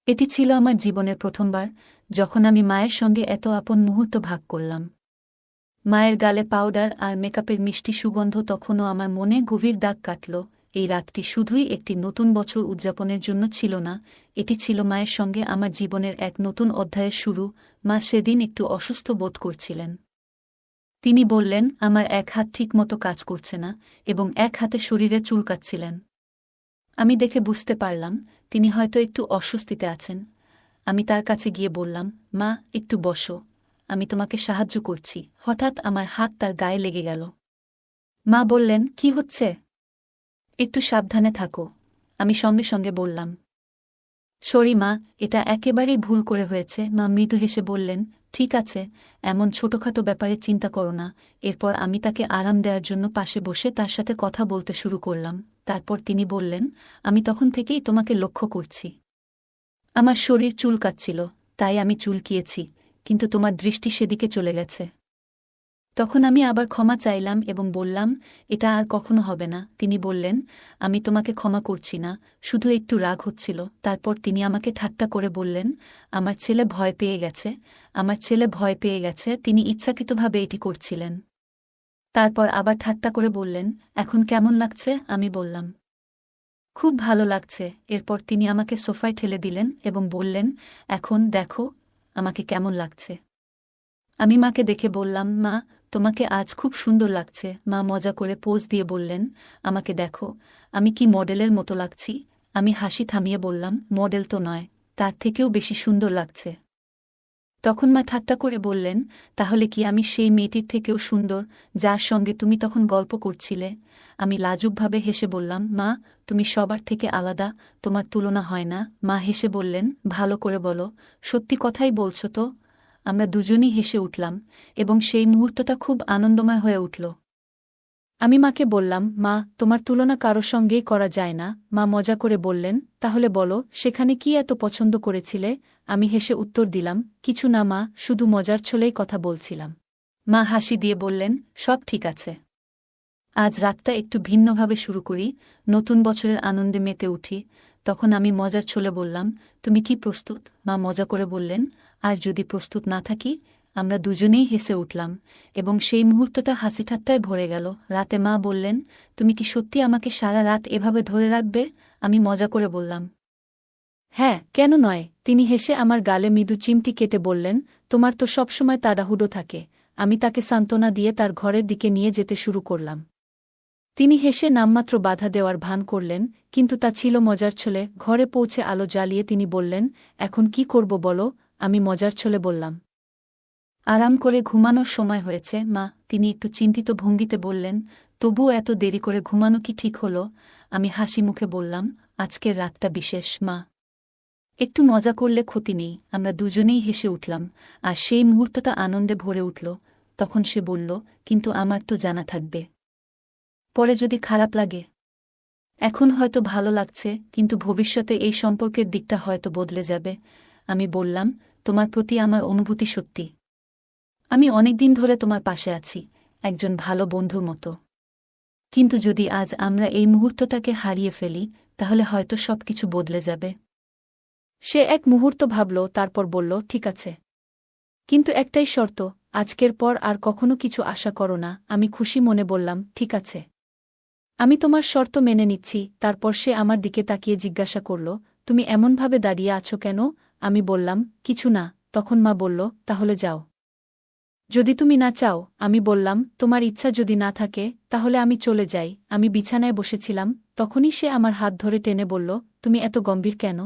এটি ছিল আমার জীবনের প্রথমবার যখন আমি মায়ের সঙ্গে এত আপন মুহূর্ত ভাগ করলাম। মায়ের গালে পাউডার আর মেকআপের মিষ্টি সুগন্ধ তখনও আমার মনে গভীর দাগ কাটল। এই রাতটি শুধুই একটি নতুন বছর উদযাপনের জন্য ছিল না, এটি ছিল মায়ের সঙ্গে আমার জীবনের এক নতুন অধ্যায়ের শুরু। মা সেদিন একটু অসুস্থ বোধ করছিলেন। তিনি বললেন, আমার এক হাত ঠিকমতো কাজ করছে না এবং এক হাতে শরীরে চুলকাচ্ছিলেন। আমি দেখে বুঝতে পারলাম তিনি হয়তো একটু অস্বস্তিতে আছেন। আমি তার কাছে গিয়ে বললাম, মা, একটু বসো, আমি তোমাকে সাহায্য করছি। হঠাৎ আমার হাত তার গায়ে লেগে গেল। মা বললেন, কি হচ্ছে? একটু সাবধানে থাকো। আমি সঙ্গে সঙ্গে বললাম, সরি মা, এটা একেবারেই ভুল করে হয়েছে। মা মৃদু হেসে বললেন, ঠিক আছে, এমন ছোটখাটো ব্যাপারে চিন্তা করো না। এরপর আমি তাকে আরাম দেওয়ার জন্য পাশে বসে তার সাথে কথা বলতে শুরু করলাম। তারপর তিনি বললেন, আমি তখন থেকেই তোমাকে লক্ষ্য করছি। আমার শরীর চুলকাচ্ছিল, তাই আমি চুলকিয়েছি, কিন্তু তোমার দৃষ্টি সেদিকে চলে গেছে। তখন আমি আবার ক্ষমা চাইলাম এবং বললাম, এটা আর কখনো হবে না। তিনি বললেন, আমি তোমাকে ক্ষমা করছি না, শুধু একটু রাগ হচ্ছিল। তারপর তিনি আমাকে ঠাট্টা করে বললেন, আমার ছেলে ভয় পেয়ে গেছে, আমার ছেলে ভয় পেয়ে গেছে, তিনি ইচ্ছাকৃতভাবে এটি করছিলেন। তারপর আবার ঠাট্টা করে বললেন, এখন কেমন লাগছে? আমি বললাম, খুব ভালো লাগছে। এরপর তিনি আমাকে সোফায় ঠেলে দিলেন এবং বললেন, এখন দেখো আমাকে কেমন লাগছে। আমি মাকে দেখে বললাম, মা, তোমাকে আজ খুব সুন্দর লাগছে। মা মজা করে পোজ দিয়ে বললেন, আমাকে দেখো, আমি কি মডেলের মতো লাগছি? আমি হাসি থামিয়ে বললাম, মডেল তো নয়, তার থেকেও বেশি সুন্দর লাগছে। তখন মা ঠাট্টা করে বললেন, তাহলে কি আমি সেই মেয়েটির থেকেও সুন্দর, যার সঙ্গে তুমি তখন গল্প করছিলে? আমি লাজুকভাবে হেসে বললাম, মা, তুমি সবার থেকে আলাদা, তোমার তুলনা হয় না। মা হেসে বললেন, ভালো করে বলো, সত্যি কথাই বলছো তো? আমরা দুজনই হেসে উঠলাম এবং সেই মুহূর্তটা খুব আনন্দময় হয়ে উঠল। আমি মাকে বললাম, মা, তোমার তুলনা কারো সঙ্গেই করা যায় না। মা মজা করে বললেন, তাহলে বলো, সেখানে কি এত পছন্দ করেছিলে? আমি হেসে উত্তর দিলাম, কিছু না মা, শুধু মজার ছলেই কথা বলছিলাম। মা হাসি দিয়ে বললেন, সব ঠিক আছে। আজ রাতটা একটু ভিন্নভাবে শুরু করি, নতুন বছরের আনন্দে মেতে উঠি। তখন আমি মজার ছলে বললাম, তুমি কি প্রস্তুত? মা মজা করে বললেন, আর যদি প্রস্তুত না থাকি? আমরা দুজনেই হেসে উঠলাম এবং সেই মুহূর্তটা হাসিঠাট্টায় ভরে গেল। রাতে মা বললেন, তুমি কি সত্যি আমাকে সারা রাত এভাবে ধরে রাখবে? আমি মজা করে বললাম, হ্যাঁ, কেন নয়। তিনি হেসে আমার গালে মৃদু চিমটি কেটে বললেন, তোমার তো সবসময় তাড়াহুড়ো থাকে। আমি তাকে সান্ত্বনা দিয়ে তার ঘরের দিকে নিয়ে যেতে শুরু করলাম। তিনি হেসে নামমাত্র বাধা দেওয়ার ভান করলেন, কিন্তু তা ছিল মজার ছলে। ঘরে পৌঁছে আলো জ্বালিয়ে তিনি বললেন, এখন কি করব বলো? আমি মজার ছলে বললাম, আরাম করে ঘুমানোর সময় হয়েছে মা। তিনি একটু চিন্তিত ভঙ্গিতে বললেন, তবুও এত দেরি করে ঘুমানো কি ঠিক হলো? আমি হাসি মুখে বললাম, আজকের রাতটা বিশেষ মা, একটু মজা করলে ক্ষতি নেই। আমরা দুজনেই হেসে উঠলাম আর সেই মুহূর্তটা আনন্দে ভরে উঠল। তখন সে বলল, কিন্তু আমার তো জানা থাকবে, পরে যদি খারাপ লাগে। এখন হয়তো ভালো লাগছে, কিন্তু ভবিষ্যতে এই সম্পর্কের দিকটা হয়তো বদলে যাবে। আমি বললাম, তোমার প্রতি আমার অনুভূতি সত্যি। আমি অনেকদিন ধরে তোমার পাশে আছি, একজন ভালো বন্ধুর মতো। কিন্তু যদি আজ আমরা এই মুহূর্তটাকে হারিয়ে ফেলি, তাহলে হয়তো সবকিছু বদলে যাবে। সে এক মুহূর্ত ভাবল, তারপর বলল, ঠিক আছে, কিন্তু একটাই শর্ত, আজকের পর আর কখনো কিছু আশা করো না। আমি খুশি মনে বললাম, ঠিক আছে, আমি তোমার শর্ত মেনে নিচ্ছি। তারপর সে আমার দিকে তাকিয়ে জিজ্ঞাসা করল, তুমি এমনভাবে দাঁড়িয়ে আছো কেন? আমি বললাম, কিছু না। তখন মা বলল, তাহলে যাও, যদি তুমি না চাও। আমি বললাম, তোমার ইচ্ছা যদি না থাকে, তাহলে আমি চলে যাই। আমি বিছানায় বসেছিলাম, তখনই সে আমার হাত ধরে টেনে বলল, তুমি এত গম্ভীর কেন?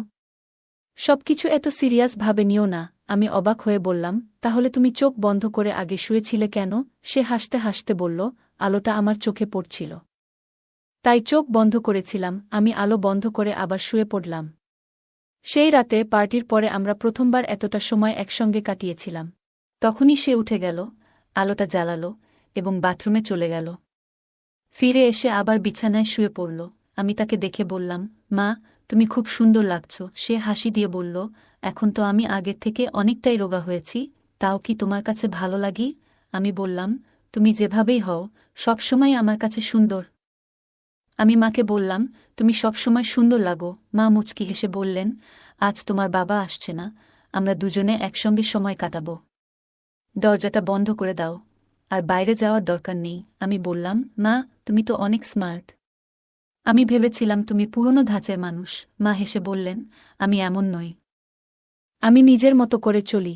সবকিছু এত সিরিয়াস ভাবে নিও না। আমি অবাক হয়ে বললাম, তাহলে তুমি চোখ বন্ধ করে আগে শুয়েছিলে কেন? সে হাসতে হাসতে বলল, আলোটা আমার চোখে পড়ছিল, তাই চোখ বন্ধ করেছিলাম। আমি আলো বন্ধ করে আবার শুয়ে পড়লাম। সেই রাতে পার্টির পরে আমরা প্রথমবার এতটা সময় একসঙ্গে কাটিয়েছিলাম। তখনই সে উঠে গেল, আলোটা জ্বালালো এবং বাথরুমে চলে গেল। ফিরে এসে আবার বিছানায় শুয়ে পড়ল। আমি তাকে দেখে বললাম, মা, তুমি খুব সুন্দর লাগছ। সে হাসি দিয়ে বলল, এখন তো আমি আগের থেকে অনেকটাই রোগা হয়েছি, তাও কি তোমার কাছে ভালো লাগি? আমি বললাম, তুমি যেভাবেই হও, সবসময় আমার কাছে সুন্দর। আমি মাকে বললাম, তুমি সবসময় সুন্দর লাগো। মা মুচকি হেসে বললেন, আজ তোমার বাবা আসছে না, আমরা দুজনে একসঙ্গে সময় কাটাবো। দরজাটা বন্ধ করে দাও, আর বাইরে যাওয়ার দরকার নেই। আমি বললাম, মা, তুমি তো অনেক স্মার্ট। আমি ভেবেছিলাম তুমি পুরনো ধাঁচের মানুষ। মা হেসে বললেন, আমি এমন নই, আমি নিজের মতো করে চলি।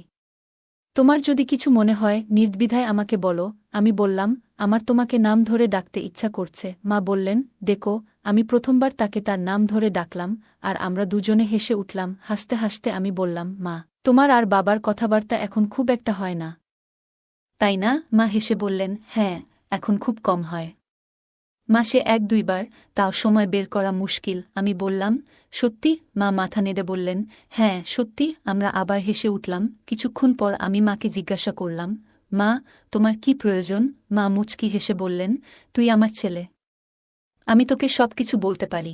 তোমার যদি কিছু মনে হয় নির্দ্বিধায় আমাকে বলো। আমি বললাম, আমার তোমাকে নাম ধরে ডাকতে ইচ্ছা করছে। মা বললেন, দেখো। আমি প্রথমবার তাকে তার নাম ধরে ডাকলাম আর আমরা দুজনে হেসে উঠলাম। হাসতে হাসতে আমি বললাম, মা, তোমার আর বাবার কথাবার্তা এখন খুব একটা হয় না, তাই না? মা হেসে বললেন, হ্যাঁ, এখন খুব কম হয়। মাসে ১-২ বার, তাও সময় বের করা মুশকিল। আমি বললাম, সত্যি? মা মাথা নেড়ে বললেন, হ্যাঁ সত্যি। আমরা আবার হেসে উঠলাম। কিছুক্ষণ পর আমি মাকে জিজ্ঞাসা করলাম, মা, তোমার কি প্রয়োজন? মা মুচকি হেসে বললেন, তুই আমার ছেলে, আমি তোকে সবকিছু বলতে পারি।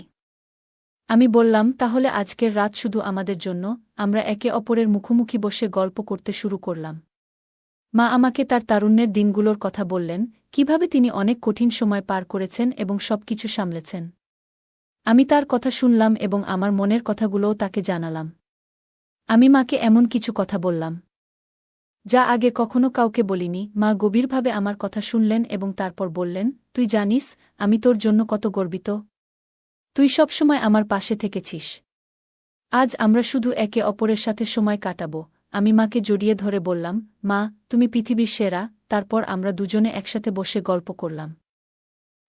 আমি বললাম, তাহলে আজকের রাত শুধু আমাদের জন্য। আমরা একে অপরের মুখোমুখি বসে গল্প করতে শুরু করলাম। মা আমাকে তার তারুণ্যের দিনগুলোর কথা বললেন, কিভাবে তিনি অনেক কঠিন সময় পার করেছেন এবং সবকিছু সামলেছেন। আমি তার কথা শুনলাম এবং আমার মনের কথাগুলোও তাকে জানালাম। আমি মাকে এমন কিছু কথা বললাম যা আগে কখনো কাউকে বলিনি। মা গভীরভাবে আমার কথা শুনলেন এবং তারপর বললেন, তুই জানিস আমি তোর জন্য কত গর্বিত। তুই সবসময় আমার পাশে থেকেছিস। আজ আমরা শুধু একে অপরের সাথে সময় কাটাবো। আমি মাকে জড়িয়ে ধরে বললাম, মা, তুমি পৃথিবীর সেরা। তারপর আমরা দুজনে একসাথে বসে গল্প করলাম।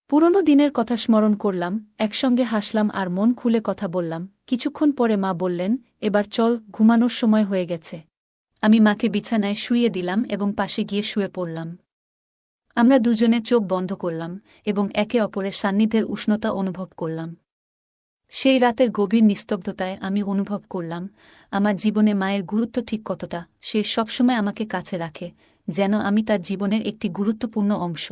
পুরনো দিনের কথা স্মরণ করলাম, একসঙ্গে হাসলাম আর মন খুলে কথা বললাম। কিছুক্ষণ পরে মা বললেন, এবার চল, ঘুমানোর সময় হয়ে গেছে। আমি মাকে বিছানায় শুইয়ে দিলাম এবং পাশে গিয়ে শুয়ে পড়লাম। আমরা দুজনে চোখ বন্ধ করলাম এবং একে অপরের সান্নিধ্যের উষ্ণতা অনুভব করলাম। সেই রাতের গভীর নিস্তব্ধতায় আমি অনুভব করলাম আমার জীবনে মায়ের গুরুত্ব ঠিক কতটা। সে সবসময় আমাকে কাছে রাখে, যেন আমি তার জীবনের একটি গুরুত্বপূর্ণ অংশ।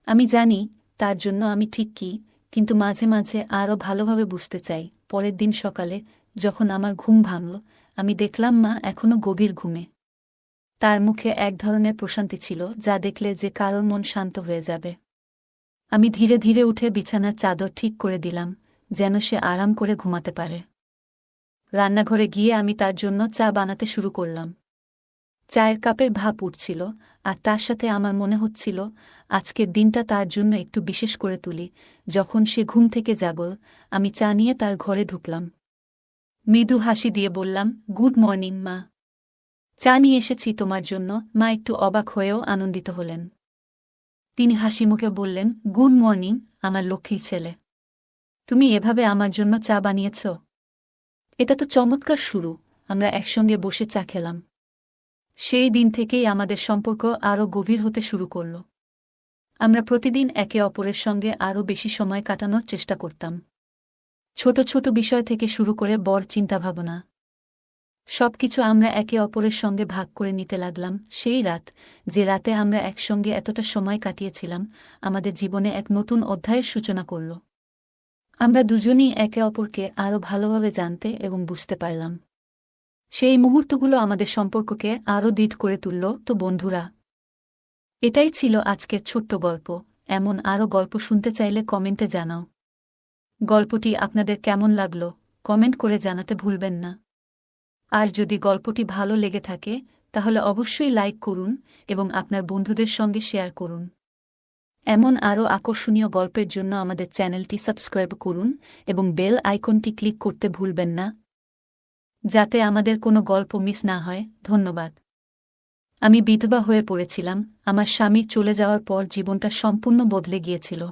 আমি জানি তার জন্য আমি ঠিক কী, কিন্তু মাঝে মাঝে আরও ভালোভাবে বুঝতে চাই। পরের দিন সকালে যখন আমার ঘুম ভাঙল, আমি দেখলাম মা এখনও গভীর ঘুমে। তার মুখে এক ধরনের প্রশান্তি ছিল যা দেখলে যে কারোর মন শান্ত হয়ে যাবে। আমি ধীরে ধীরে উঠে বিছানার চাদর ঠিক করে দিলাম, যেন সে আরাম করে ঘুমাতে পারে। রান্নাঘরে গিয়ে আমি তার জন্য চা বানাতে শুরু করলাম। চায়ের কাপের ভাপ উঠছিল, আর তার সাথে আমার মনে হচ্ছিল আজকের দিনটা তার জন্য একটু বিশেষ করে তুলি। যখন সে ঘুম থেকে জাগল, আমি চা নিয়ে তার ঘরে ঢুকলাম। মৃদু হাসি দিয়ে বললাম, গুড মর্নিং মা, চা নিয়ে এসেছি তোমার জন্য। মা একটু অবাক হয়েও আনন্দিত হলেন। তিনি হাসিমুখে বললেন, গুড মর্নিং আমার লক্ষ্মী ছেলে, তুমি এভাবে আমার জন্য চা বানিয়েছ? এটা তো চমৎকার শুরু। আমরা একসঙ্গে বসে চা খেলাম। সেই দিন থেকেই আমাদের সম্পর্ক আরও গভীর হতে শুরু করল। আমরা প্রতিদিন একে অপরের সঙ্গে আরও বেশি সময় কাটানোর চেষ্টা করতাম। ছোট ছোট বিষয় থেকে শুরু করে বড় চিন্তাভাবনা, সবকিছু আমরা একে অপরের সঙ্গে ভাগ করে নিতে লাগলাম। সেই রাত, যে রাতে আমরা একসঙ্গে এতটা সময় কাটিয়েছিলাম, আমাদের জীবনে এক নতুন অধ্যায়ের সূচনা করল। আমরা দুজনই একে অপরকে আরও ভালোভাবে জানতে এবং বুঝতে পারলাম। সেই মুহূর্তগুলো আমাদের সম্পর্ককে আরও দৃঢ় করে তুলল। তো বন্ধুরা, এটাই ছিল আজকের ছোট্ট গল্প। এমন আরও গল্প শুনতে চাইলে কমেন্টে জানাও। গল্পটি আপনাদের কেমন লাগলো কমেন্ট করে জানাতে ভুলবেন না। আর যদি গল্পটি ভালো লেগে থাকে তাহলে অবশ্যই লাইক করুন এবং আপনার বন্ধুদের সঙ্গে শেয়ার করুন। এমন আরও আকর্ষণীয় গল্পের জন্য আমাদের চ্যানেলটি সাবস্ক্রাইব করুন এবং বেল আইকনটি ক্লিক করতে ভুলবেন না, যাতে আমাদের কোনো গল্প মিস না হয়। ধন্যবাদ। আমি বিধবা হয়ে পড়েছিলাম। আমার স্বামীর চলে যাওয়ার পর জীবনটা সম্পূর্ণ বদলে গিয়েছিল।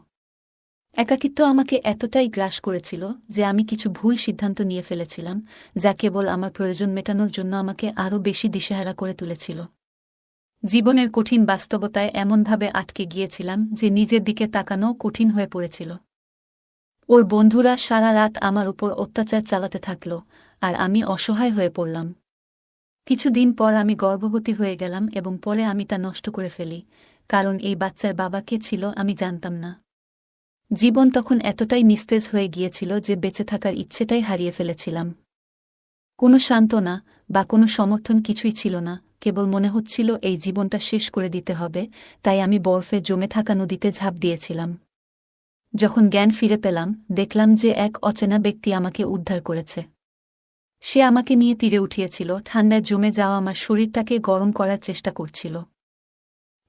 একাকিত্ব আমাকে এতটাই গ্রাস করেছিল যে আমি কিছু ভুল সিদ্ধান্ত নিয়ে ফেলেছিলাম, যা কেবল আমার প্রয়োজন মেটানোর জন্য আমাকে আরও বেশি দিশেহারা করে তুলেছিল। জীবনের কঠিন বাস্তবতায় এমনভাবে আটকে গিয়েছিলাম যে নিজের দিকে তাকানোও কঠিন হয়ে পড়েছিল। ওর বন্ধুরা সারা রাত আমার উপর অত্যাচার চালাতে থাকল, আর আমি অসহায় হয়ে পড়লাম। কিছুদিন পর আমি গর্ভবতী হয়ে গেলাম এবং পরে আমি তা নষ্ট করে ফেলি, কারণ এই বাচ্চার বাবা কে ছিল আমি জানতাম না। জীবন তখন এতটাই নিস্তেজ হয়ে গিয়েছিল যে বেঁচে থাকার ইচ্ছেটাই হারিয়ে ফেলেছিলাম। কোনো সান্ত্বনা বা কোনো সমর্থন কিছুই ছিল না, কেবল মনে হচ্ছিল এই জীবনটা শেষ করে দিতে হবে। তাই আমি বরফে জমে থাকা নদীতে ঝাঁপ দিয়েছিলাম। যখন জ্ঞান ফিরে পেলাম, দেখলাম যে এক অচেনা ব্যক্তি আমাকে উদ্ধার করেছে। সে আমাকে নিয়ে তীরে উঠিয়েছিল, ঠান্ডায় জমে যাওয়া আমার শরীরটাকে গরম করার চেষ্টা করছিল।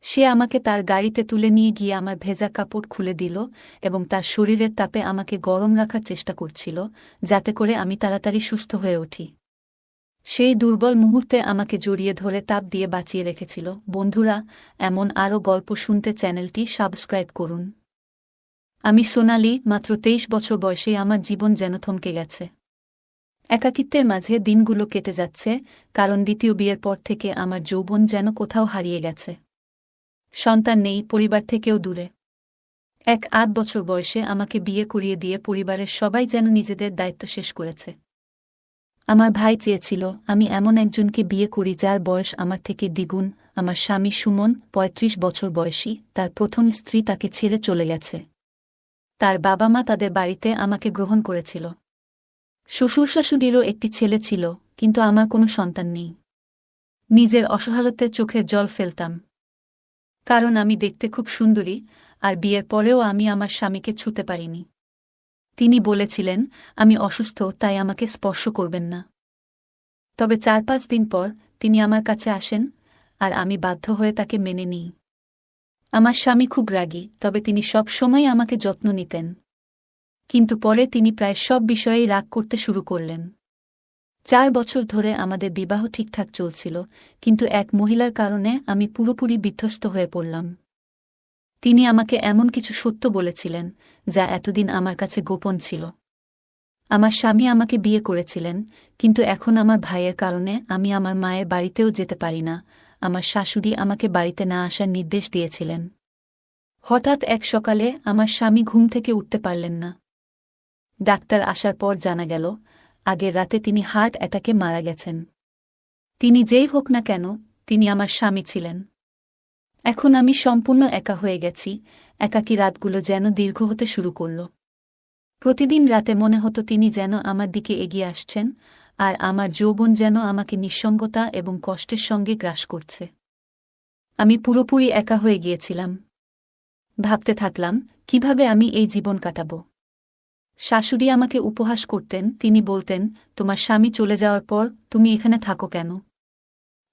সে আমাকে তার গাড়িতে তুলে নিয়ে গিয়ে আমার ভেজা কাপড় খুলে দিল এবং তার শরীরের তাপে আমাকে গরম রাখার চেষ্টা করছিল, যাতে করে আমি তাড়াতাড়ি সুস্থ হয়ে উঠি। সেই দুর্বল মুহূর্তে আমাকে জড়িয়ে ধরে তাপ দিয়ে বাঁচিয়ে রেখেছিল। বন্ধুরা, এমন আরও গল্প শুনতে চ্যানেলটি সাবস্ক্রাইব করুন। আমি সোনালি, মাত্র 23 বছর বয়সে আমার জীবন যেন থমকে গেছে। একাকিত্বের মাঝে দিনগুলো কেটে যাচ্ছে, কারণ দ্বিতীয় বিয়ের পর থেকে আমার যৌবন যেন কোথাও হারিয়ে গেছে। সন্তান নেই, পরিবার থেকেও দূরে। 8 বছর বয়সে আমাকে বিয়ে করিয়ে দিয়ে পরিবারের সবাই যেন নিজেদের দায়িত্ব শেষ করেছে। আমার ভাই চেয়েছিল আমি এমন একজনকে বিয়ে করি যার বয়স আমার থেকে দ্বিগুণ। আমার স্বামী সুমন ৩৫ বছর বয়সী, তার প্রথম স্ত্রী তাকে ছেড়ে চলে গেছে। তার বাবা মা তাদের বাড়িতে আমাকে গ্রহণ করেছিল। শ্বশুর শাশুড়িরও একটি ছেলে ছিল, কিন্তু আমার কোনো সন্তান নেই। নিজের অসহায়ত্বের চোখের জল ফেলতাম, কারণ আমি দেখতে খুব সুন্দরী, আর বিয়ের পরেও আমি আমার স্বামীকে ছুঁতে পারিনি। তিনি বলেছিলেন আমি অসুস্থ, তাই আমাকে স্পর্শ করবেন না। তবে ৪-৫ দিন পর তিনি আমার কাছে আসেন, আর আমি বাধ্য হয়ে তাকে মেনে নিই। আমার স্বামী খুব রাগী, তবে তিনি সব সময় আমাকে যত্ন নিতেন। কিন্তু পরে তিনি প্রায় সব বিষয়েই রাগ করতে শুরু করলেন। ৪ বছর ধরে আমাদের বিবাহ ঠিকঠাক চলছিল, কিন্তু এক মহিলার কারণে আমি পুরোপুরি বিধ্বস্ত হয়ে পড়লাম। তিনি আমাকে এমন কিছু সত্য বলেছিলেন যা এতদিন আমার কাছে গোপন ছিল। আমার স্বামী আমাকে বিয়ে করেছিলেন, কিন্তু এখন আমার ভাইয়ের কারণে আমি আমার মায়ের বাড়িতেও যেতে পারি না। আমার শাশুড়ি আমাকে বাড়িতে না আসার নির্দেশ দিয়েছিলেন। হঠাৎ এক সকালে আমার স্বামী ঘুম থেকে উঠতে পারলেন না। ডাক্তার আসার পর জানা গেল আগের রাতে তিনি হার্ট অ্যাটাকে মারা গেছেন। তিনি যেই হোক না কেন, তিনি আমার স্বামী ছিলেন। এখন আমি সম্পূর্ণ একা হয়ে গেছি। একাকী রাতগুলো যেন দীর্ঘ হতে শুরু করল। প্রতিদিন রাতে মনে হতো তিনি যেন আমার দিকে এগিয়ে আসছেন, আর আমার যৌবন যেন আমাকে নিঃসঙ্গতা এবং কষ্টের সঙ্গে গ্রাস করছে। আমি পুরোপুরি একা হয়ে গিয়েছিলাম। ভাবতে থাকলাম কিভাবে আমি এই জীবন কাটাব। শাশুড়ি আমাকে উপহাস করতেন, তিনি বলতেন, তোমার স্বামী চলে যাওয়ার পর তুমি এখানে থাকো কেন?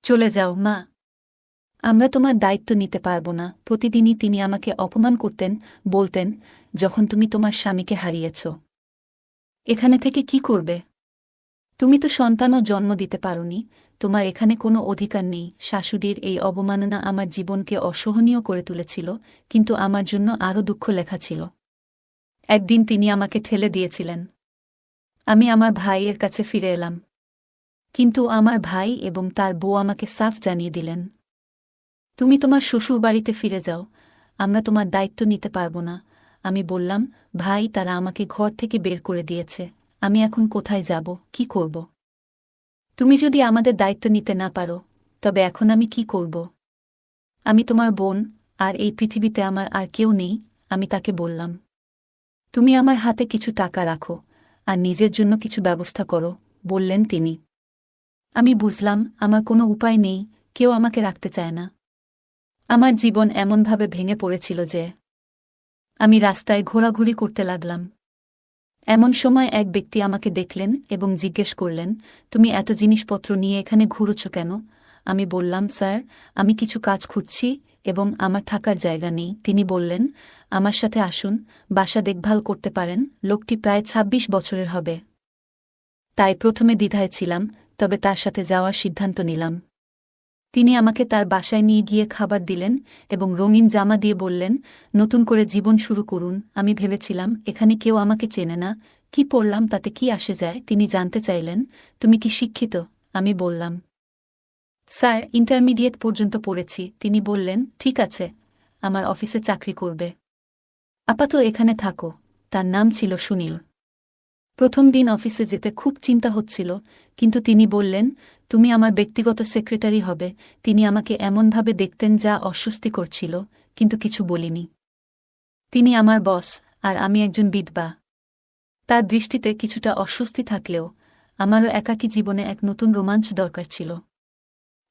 চলে যাও মা, আমরা তোমার দায়িত্ব নিতে পারব না। প্রতিদিনই তিনি আমাকে অপমান করতেন, বলতেন, যখন তুমি তোমার স্বামীকে হারিয়েছ, এখানে থেকে কি করবে? তুমি তো সন্তানও জন্ম দিতে পারোনি, তোমার এখানে কোনো অধিকার নেই। শাশুড়ির এই অবমাননা আমার জীবনকে অসহনীয় করে তুলেছিল, কিন্তু আমার জন্য আরও দুঃখ লেখা ছিল। একদিন তিনি আমাকে ঠেলে দিয়েছিলেন। আমি আমার ভাইয়ের কাছে ফিরে এলাম, কিন্তু আমার ভাই এবং তার বউ আমাকে সাফ জানিয়ে দিলেন, তুমি তোমার শ্বশুর বাড়িতে ফিরে যাও, আমরা তোমার দায়িত্ব নিতে পারব না। আমি বললাম, ভাই, তারা আমাকে ঘর থেকে বের করে দিয়েছে, আমি এখন কোথায় যাব, কি করব? তুমি যদি আমাদের দায়িত্ব নিতে না পারো, তবে এখন আমি কি করব? আমি তোমার বোন, আর এই পৃথিবীতে আমার আর কেউ নেই। আমি তাকে বললাম, তুমি আমার হাতে কিছু টাকা রাখো, আর নিজের জন্য কিছু ব্যবস্থা করো, বললেন তিনি। আমি বুঝলাম আমার কোনো উপায় নেই, কেউ আমাকে রাখতে চায় না। আমার জীবন এমনভাবে ভেঙে পড়েছিল যে আমি রাস্তায় ঘোরাঘুরি করতে লাগলাম। এমন সময় এক ব্যক্তি আমাকে দেখলেন এবং জিজ্ঞেস করলেন, তুমি এত জিনিসপত্র নিয়ে এখানে ঘুরোছ কেন? আমি বললাম, স্যার, আমি কিছু কাজ খুঁজছি এবং আমার থাকার জায়গা নেই। তিনি বললেন, আমার সাথে আসুন, বাসা দেখভাল করতে পারেন। লোকটি প্রায় ২৬ বছরের হবে। তাই প্রথমে দ্বিধায় ছিলাম, তবে তার সাথে যাওয়ার সিদ্ধান্ত নিলাম। তিনি আমাকে তার বাসায় নিয়ে গিয়ে খাবার দিলেন এবং রঙিন জামা দিয়ে বললেন, নতুন করে জীবন শুরু করুন। আমি ভেবেছিলাম এখানে কেউ আমাকে চেনে না, কি পড়লাম তাতে কি আসে যায়। তিনি জানতে চাইলেন, তুমি কি শিক্ষিত? আমি বললাম, স্যার, ইন্টারমিডিয়েট পর্যন্ত পড়েছি। তিনি বললেন, ঠিক আছে, আমার অফিসে চাকরি করবে। আপাতত এখানে থাকো। তার নাম ছিল সুনীল। প্রথম দিন অফিসে যেতে খুব চিন্তা হচ্ছিল, কিন্তু তিনি বললেন, তুমি আমার ব্যক্তিগত সেক্রেটারি হবে। তিনি আমাকে এমনভাবে দেখতেন যা অস্বস্তিকর ছিল, কিন্তু কিছু বলিনি। তিনি আমার বস, আর আমি একজন বিধবা। তার দৃষ্টিতে কিছুটা অস্বস্তি থাকলেও আমারও একাকী জীবনে এক নতুন রোমাঞ্চ দরকার ছিল।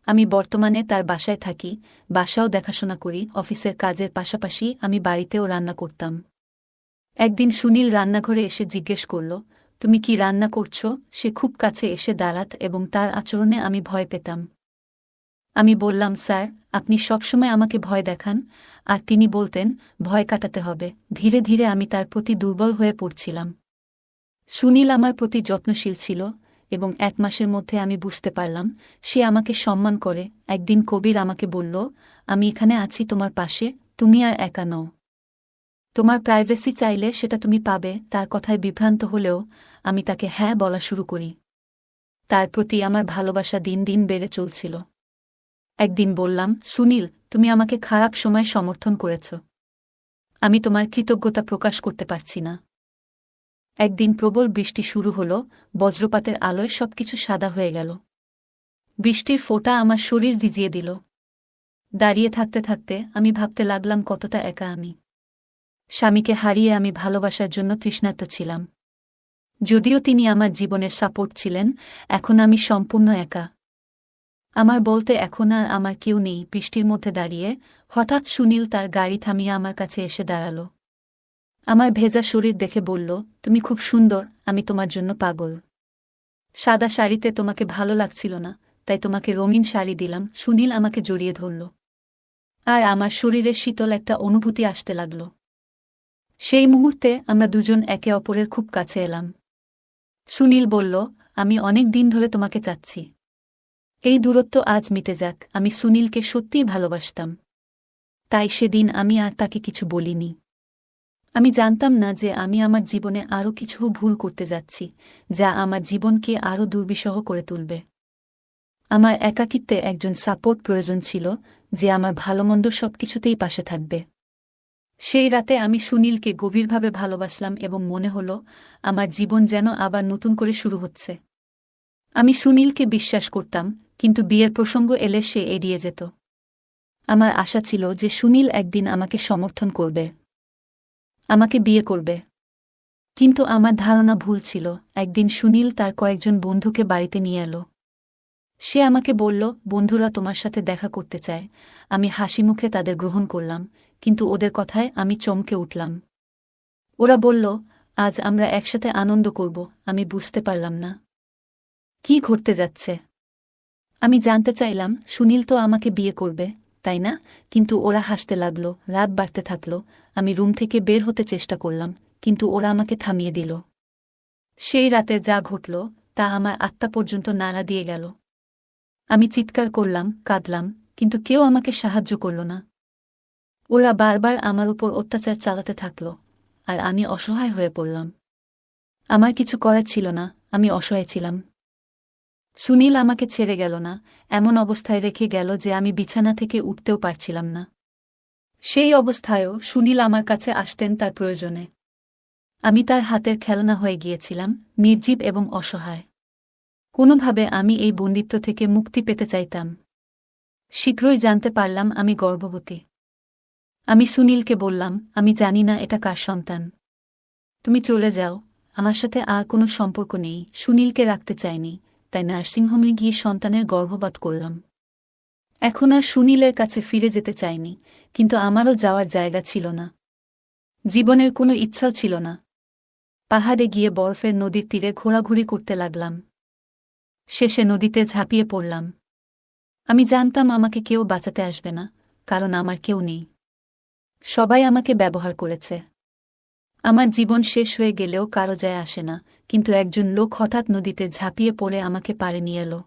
আমি বর্তমানে তার বাসায় থাকি, বাসাও দেখাশোনা করি। অফিসের কাজের পাশাপাশি আমি বাড়িতেও রান্না করতাম। একদিন সুনীল রান্নাঘরে এসে জিজ্ঞেস করল, তুমি কি রান্না করছ? সে খুব কাছে এসে দাঁড়াত এবং তার আচরণে আমি ভয় পেতাম। আমি বললাম, স্যার, আপনি সবসময় আমাকে ভয় দেখান। আর তিনি বলতেন, ভয় কাটাতে হবে। ধীরে ধীরে আমি তার প্রতি দুর্বল হয়ে পড়ছিলাম। সুনীল আমার প্রতি যত্নশীল ছিল, এবং ১ মাসের মধ্যে আমি বুঝতে পারলাম সে আমাকে সম্মান করে। একদিন কবির আমাকে বলল, আমি এখানে আছি তোমার পাশে, তুমি আর একা নও। তোমার প্রাইভেসি চাইলে সেটা তুমি পাবে। তার কথায় বিভ্রান্ত হলেও আমি তাকে হ্যাঁ বলা শুরু করি। তার প্রতি আমার ভালোবাসা দিন দিন বেড়ে চলছিল। একদিন বললাম, সুনীল, তুমি আমাকে খারাপ সময় সমর্থন করেছ। আমি তোমার কৃতজ্ঞতা প্রকাশ করতে পারছি না। একদিন প্রবল বৃষ্টি শুরু হলো, বজ্রপাতের আলোয় সবকিছু সাদা হয়ে গেল। বৃষ্টির ফোঁটা আমার শরীর ভিজিয়ে দিল। দাঁড়িয়ে থাকতে থাকতে আমি ভাবতে লাগলাম কতটা একা আমি। স্বামীকে হারিয়ে আমি ভালোবাসার জন্য তৃষ্ণার্ত ছিলাম। যদিও তিনি আমার জীবনের সাপোর্ট ছিলেন, এখন আমি সম্পূর্ণ একা। আমার বলতে এখন আর আমার কেউ নেই। বৃষ্টির মধ্যে দাঁড়িয়ে হঠাৎ সুনীল তার গাড়ি থামিয়ে আমার কাছে এসে দাঁড়াল। আমার ভেজা শরীর দেখে বলল, তুমি খুব সুন্দর, আমি তোমার জন্য পাগল। সাদা শাড়িতে তোমাকে ভালো লাগছিল না, তাই তোমাকে রঙিন শাড়ি দিলাম। সুনীল আমাকে জড়িয়ে ধরল, আর আমার শরীরে শীতল একটা অনুভূতি আসতে লাগল। সেই মুহূর্তে আমরা দুজন একে অপরের খুব কাছে এলাম। সুনীল বলল, আমি অনেক দিন ধরে তোমাকে চাচ্ছি। এই দূরত্ব আজ মিটে যাক। আমি সুনীলকে সত্যিই ভালোবাসতাম, তাই সেদিন আমি আর তাকে কিছু বলিনি। আমি জানতাম না যে আমি আমার জীবনে আরও কিছু ভুল করতে যাচ্ছি, যা আমার জীবনকে আরও দুর্বিষহ করে তুলবে। আমার একাকিত্বে একজন সাপোর্ট প্রয়োজন ছিল, যে আমার ভালোমন্দ সবকিছুতেই পাশে থাকবে। সেই রাতে আমি সুনীলকে গভীরভাবে ভালোবাসলাম এবং মনে হলো আমার জীবন যেন আবার নতুন করে শুরু হচ্ছে। আমি সুনীলকে বিশ্বাস করতাম, কিন্তু বিয়ের প্রসঙ্গ এলে সে এড়িয়ে যেত। আমার আশা ছিল যে সুনীল একদিন আমাকে সমর্থন করবে, আমাকে বিয়ে করবে। কিন্তু আমার ধারণা ভুল ছিল। একদিন সুনীল তার কয়েকজন বন্ধুকে বাড়িতে নিয়ে এলো। সে আমাকে বলল, বন্ধুরা তোমার সাথে দেখা করতে চায়। আমি হাসিমুখে তাদের গ্রহণ করলাম, কিন্তু ওদের কথায় আমি চমকে উঠলাম। ওরা বলল, আজ আমরা একসাথে আনন্দ করব। আমি বুঝতে পারলাম না কি ঘটতে যাচ্ছে। আমি জানতে চাইলাম, সুনীল তো আমাকে বিয়ে করবে, তাই না? কিন্তু ওরা হাসতে লাগল। রাত বাড়তে থাকল। আমি রুম থেকে বের হতে চেষ্টা করলাম, কিন্তু ওরা আমাকে থামিয়ে দিল। সেই রাতে যা ঘটল তা আমার আত্মা পর্যন্ত নাড়া দিয়ে গেল। আমি চিৎকার করলাম, কাঁদলাম, কিন্তু কেউ আমাকে সাহায্য করল না। ওরা বারবার আমার উপর অত্যাচার চালাতে থাকল, আর আমি অসহায় হয়ে পড়লাম। আমার কিছু করার ছিল না, আমি অসহায় ছিলাম। সুনীল আমাকে ছেড়ে গেল না, এমন অবস্থায় রেখে গেল যে আমি বিছানা থেকে উঠতেও পারছিলাম না। সেই অবস্থায়ও সুনীল আমার কাছে আসতেন তার প্রয়োজনে। আমি তার হাতের খেলনা হয়ে গিয়েছিলাম, নির্জীব এবং অসহায়। কোনোভাবে আমি এই বন্দিত্ব থেকে মুক্তি পেতে চাইতাম। শীঘ্রই জানতে পারলাম আমি গর্ভবতী। আমি সুনীলকে বললাম, আমি জানি না এটা কার সন্তান। তুমি চলে যাও, আমার সাথে আর কোনো সম্পর্ক নেই। সুনীলকে রাখতে চাইনি, তাই নার্সিংহোমে গিয়ে সন্তানের গর্ভপাত করলাম। এখন আর সুনীলের কাছে ফিরে যেতে চাইনি, কিন্তু আমারও যাওয়ার জায়গা ছিল না। জীবনের কোনো ইচ্ছাও ছিল না। পাহাড়ে গিয়ে বরফের নদীর তীরে ঘোরাঘুরি করতে লাগলাম। শেষে নদীতে ঝাঁপিয়ে পড়লাম। আমি জানতাম আমাকে কেউ বাঁচাতে আসবে না, কারণ আমার কেউ নেই। সবাই আমাকে ব্যবহার করেছে। আমার জীবন শেষ হয়ে গেলেও কারো যায় আসে না, কিন্তু একজন লোক হঠাৎ নদীতে ঝাঁপিয়ে পড়ে আমাকে পাড়ে নিয়ে এলো।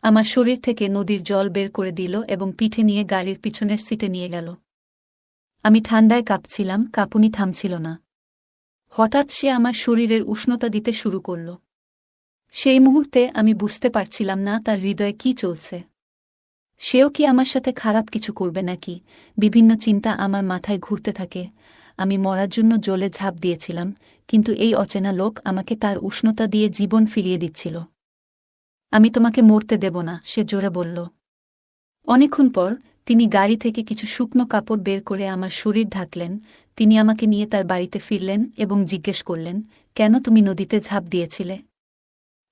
আমার শরীর থেকে নদীর জল বের করে দিল এবং পিঠে নিয়ে গাড়ির পিছনের সিটে নিয়ে গেল। আমি ঠান্ডায় কাঁপছিলাম, কাঁপুনি থামছিল না। হঠাৎ সে আমার শরীরের উষ্ণতা দিতে শুরু করল। সেই মুহূর্তে আমি বুঝতে পারছিলাম না তার হৃদয়ে কি চলছে। সেও কি আমার সাথে খারাপ কিছু করবে নাকি? বিভিন্ন চিন্তা আমার মাথায় ঘুরতে থাকে। আমি মরার জন্য জলে ঝাঁপ দিয়েছিলাম, কিন্তু এই অচেনা লোক আমাকে তার উষ্ণতা দিয়ে জীবন ফিরিয়ে দিচ্ছিল। আমি তোমাকে মরতে দেব না, সে জোরে বলল। অনেকক্ষণ পর তিনি গাড়ি থেকে কিছু শুকনো কাপড় বের করে আমার শরীর ঢাকলেন। তিনি আমাকে নিয়ে তার বাড়িতে ফিরলেন এবং জিজ্ঞেস করলেন, কেন তুমি নদীতে ঝাঁপ দিয়েছিলে?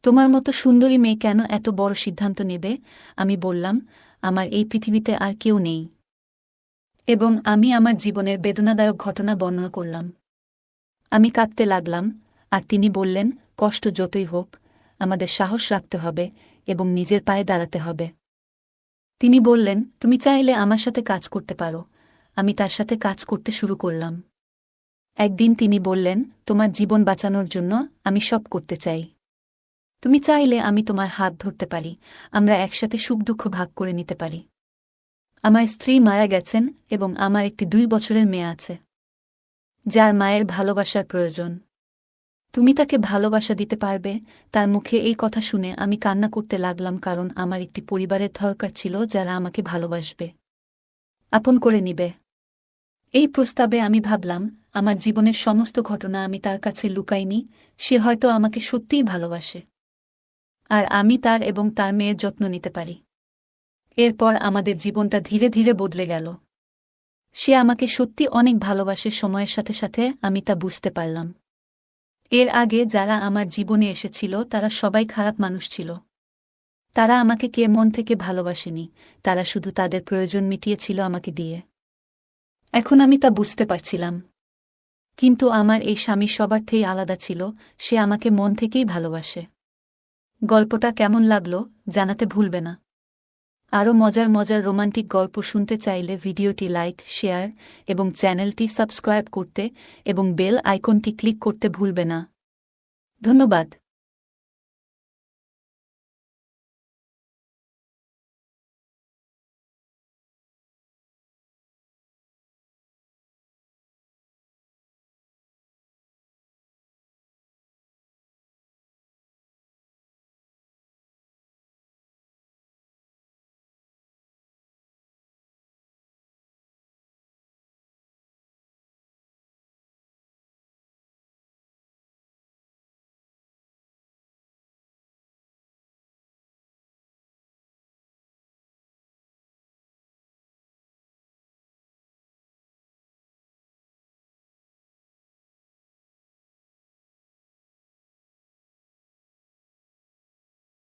তোমার মতো সুন্দরী মেয়ে কেন এত বড় সিদ্ধান্ত নেবে? আমি বললাম, আমার এই পৃথিবীতে আর কেউ নেই। এবং আমি আমার জীবনের বেদনাদায়ক ঘটনা বর্ণনা করলাম। আমি কাঁদতে লাগলাম, আর তিনি বললেন, কষ্ট যতই হোক, আমাদের সাহস রাখতে হবে এবং নিজের পায়ে দাঁড়াতে হবে। তিনি বললেন, তুমি চাইলে আমার সাথে কাজ করতে পারো। আমি তার সাথে কাজ করতে শুরু করলাম। একদিন তিনি বললেন, তোমার জীবন বাঁচানোর জন্য আমি সব করতে চাই। তুমি চাইলে আমি তোমার হাত ধরতে পারি, আমরা একসাথে সুখ দুঃখ ভাগ করে নিতে পারি। আমার স্ত্রী মারা গেছেন এবং আমার একটি 2 বছরের মেয়ে আছে, যার মায়ের ভালোবাসার প্রয়োজন। তুমি তাকে ভালোবাসা দিতে পারবে? তার মুখে এই কথা শুনে আমি কান্না করতে লাগলাম, কারণ আমার একটি পরিবারের দরকার ছিল যারা আমাকে ভালোবাসবে, আপন করে নিবে। এই প্রস্তাবে আমি ভাবলাম, আমার জীবনের সমস্ত ঘটনা আমি তার কাছে লুকাইনি, সে হয়তো আমাকে সত্যিই ভালোবাসে। আর আমি তার এবং তার মেয়ের যত্ন নিতে পারি। এরপর আমাদের জীবনটা ধীরে ধীরে বদলে গেল। সে আমাকে সত্যি অনেক ভালোবাসে, সময়ের সাথে সাথে আমি তা বুঝতে পারলাম। এর আগে যারা আমার জীবনে এসেছিল তারা সবাই খারাপ মানুষ ছিল। তারা আমাকে কে মন থেকে ভালোবাসেনি, তারা শুধু তাদের প্রয়োজন মিটিয়েছিল আমাকে দিয়ে। এখন আমি তা বুঝতে পারছিলাম। কিন্তু আমার এই স্বামী সবার থেকেই আলাদা ছিল, সে আমাকে মন থেকেই ভালোবাসে। গল্পটা কেমন লাগলো জানাতে ভুলবে না। আরও মজার মজার রোমান্টিক গল্প শুনতে চাইলে ভিডিওটি লাইক, শেয়ার এবং চ্যানেলটি সাবস্ক্রাইব করতে এবং বেল আইকনটি ক্লিক করতে ভুলবে না। ধন্যবাদ।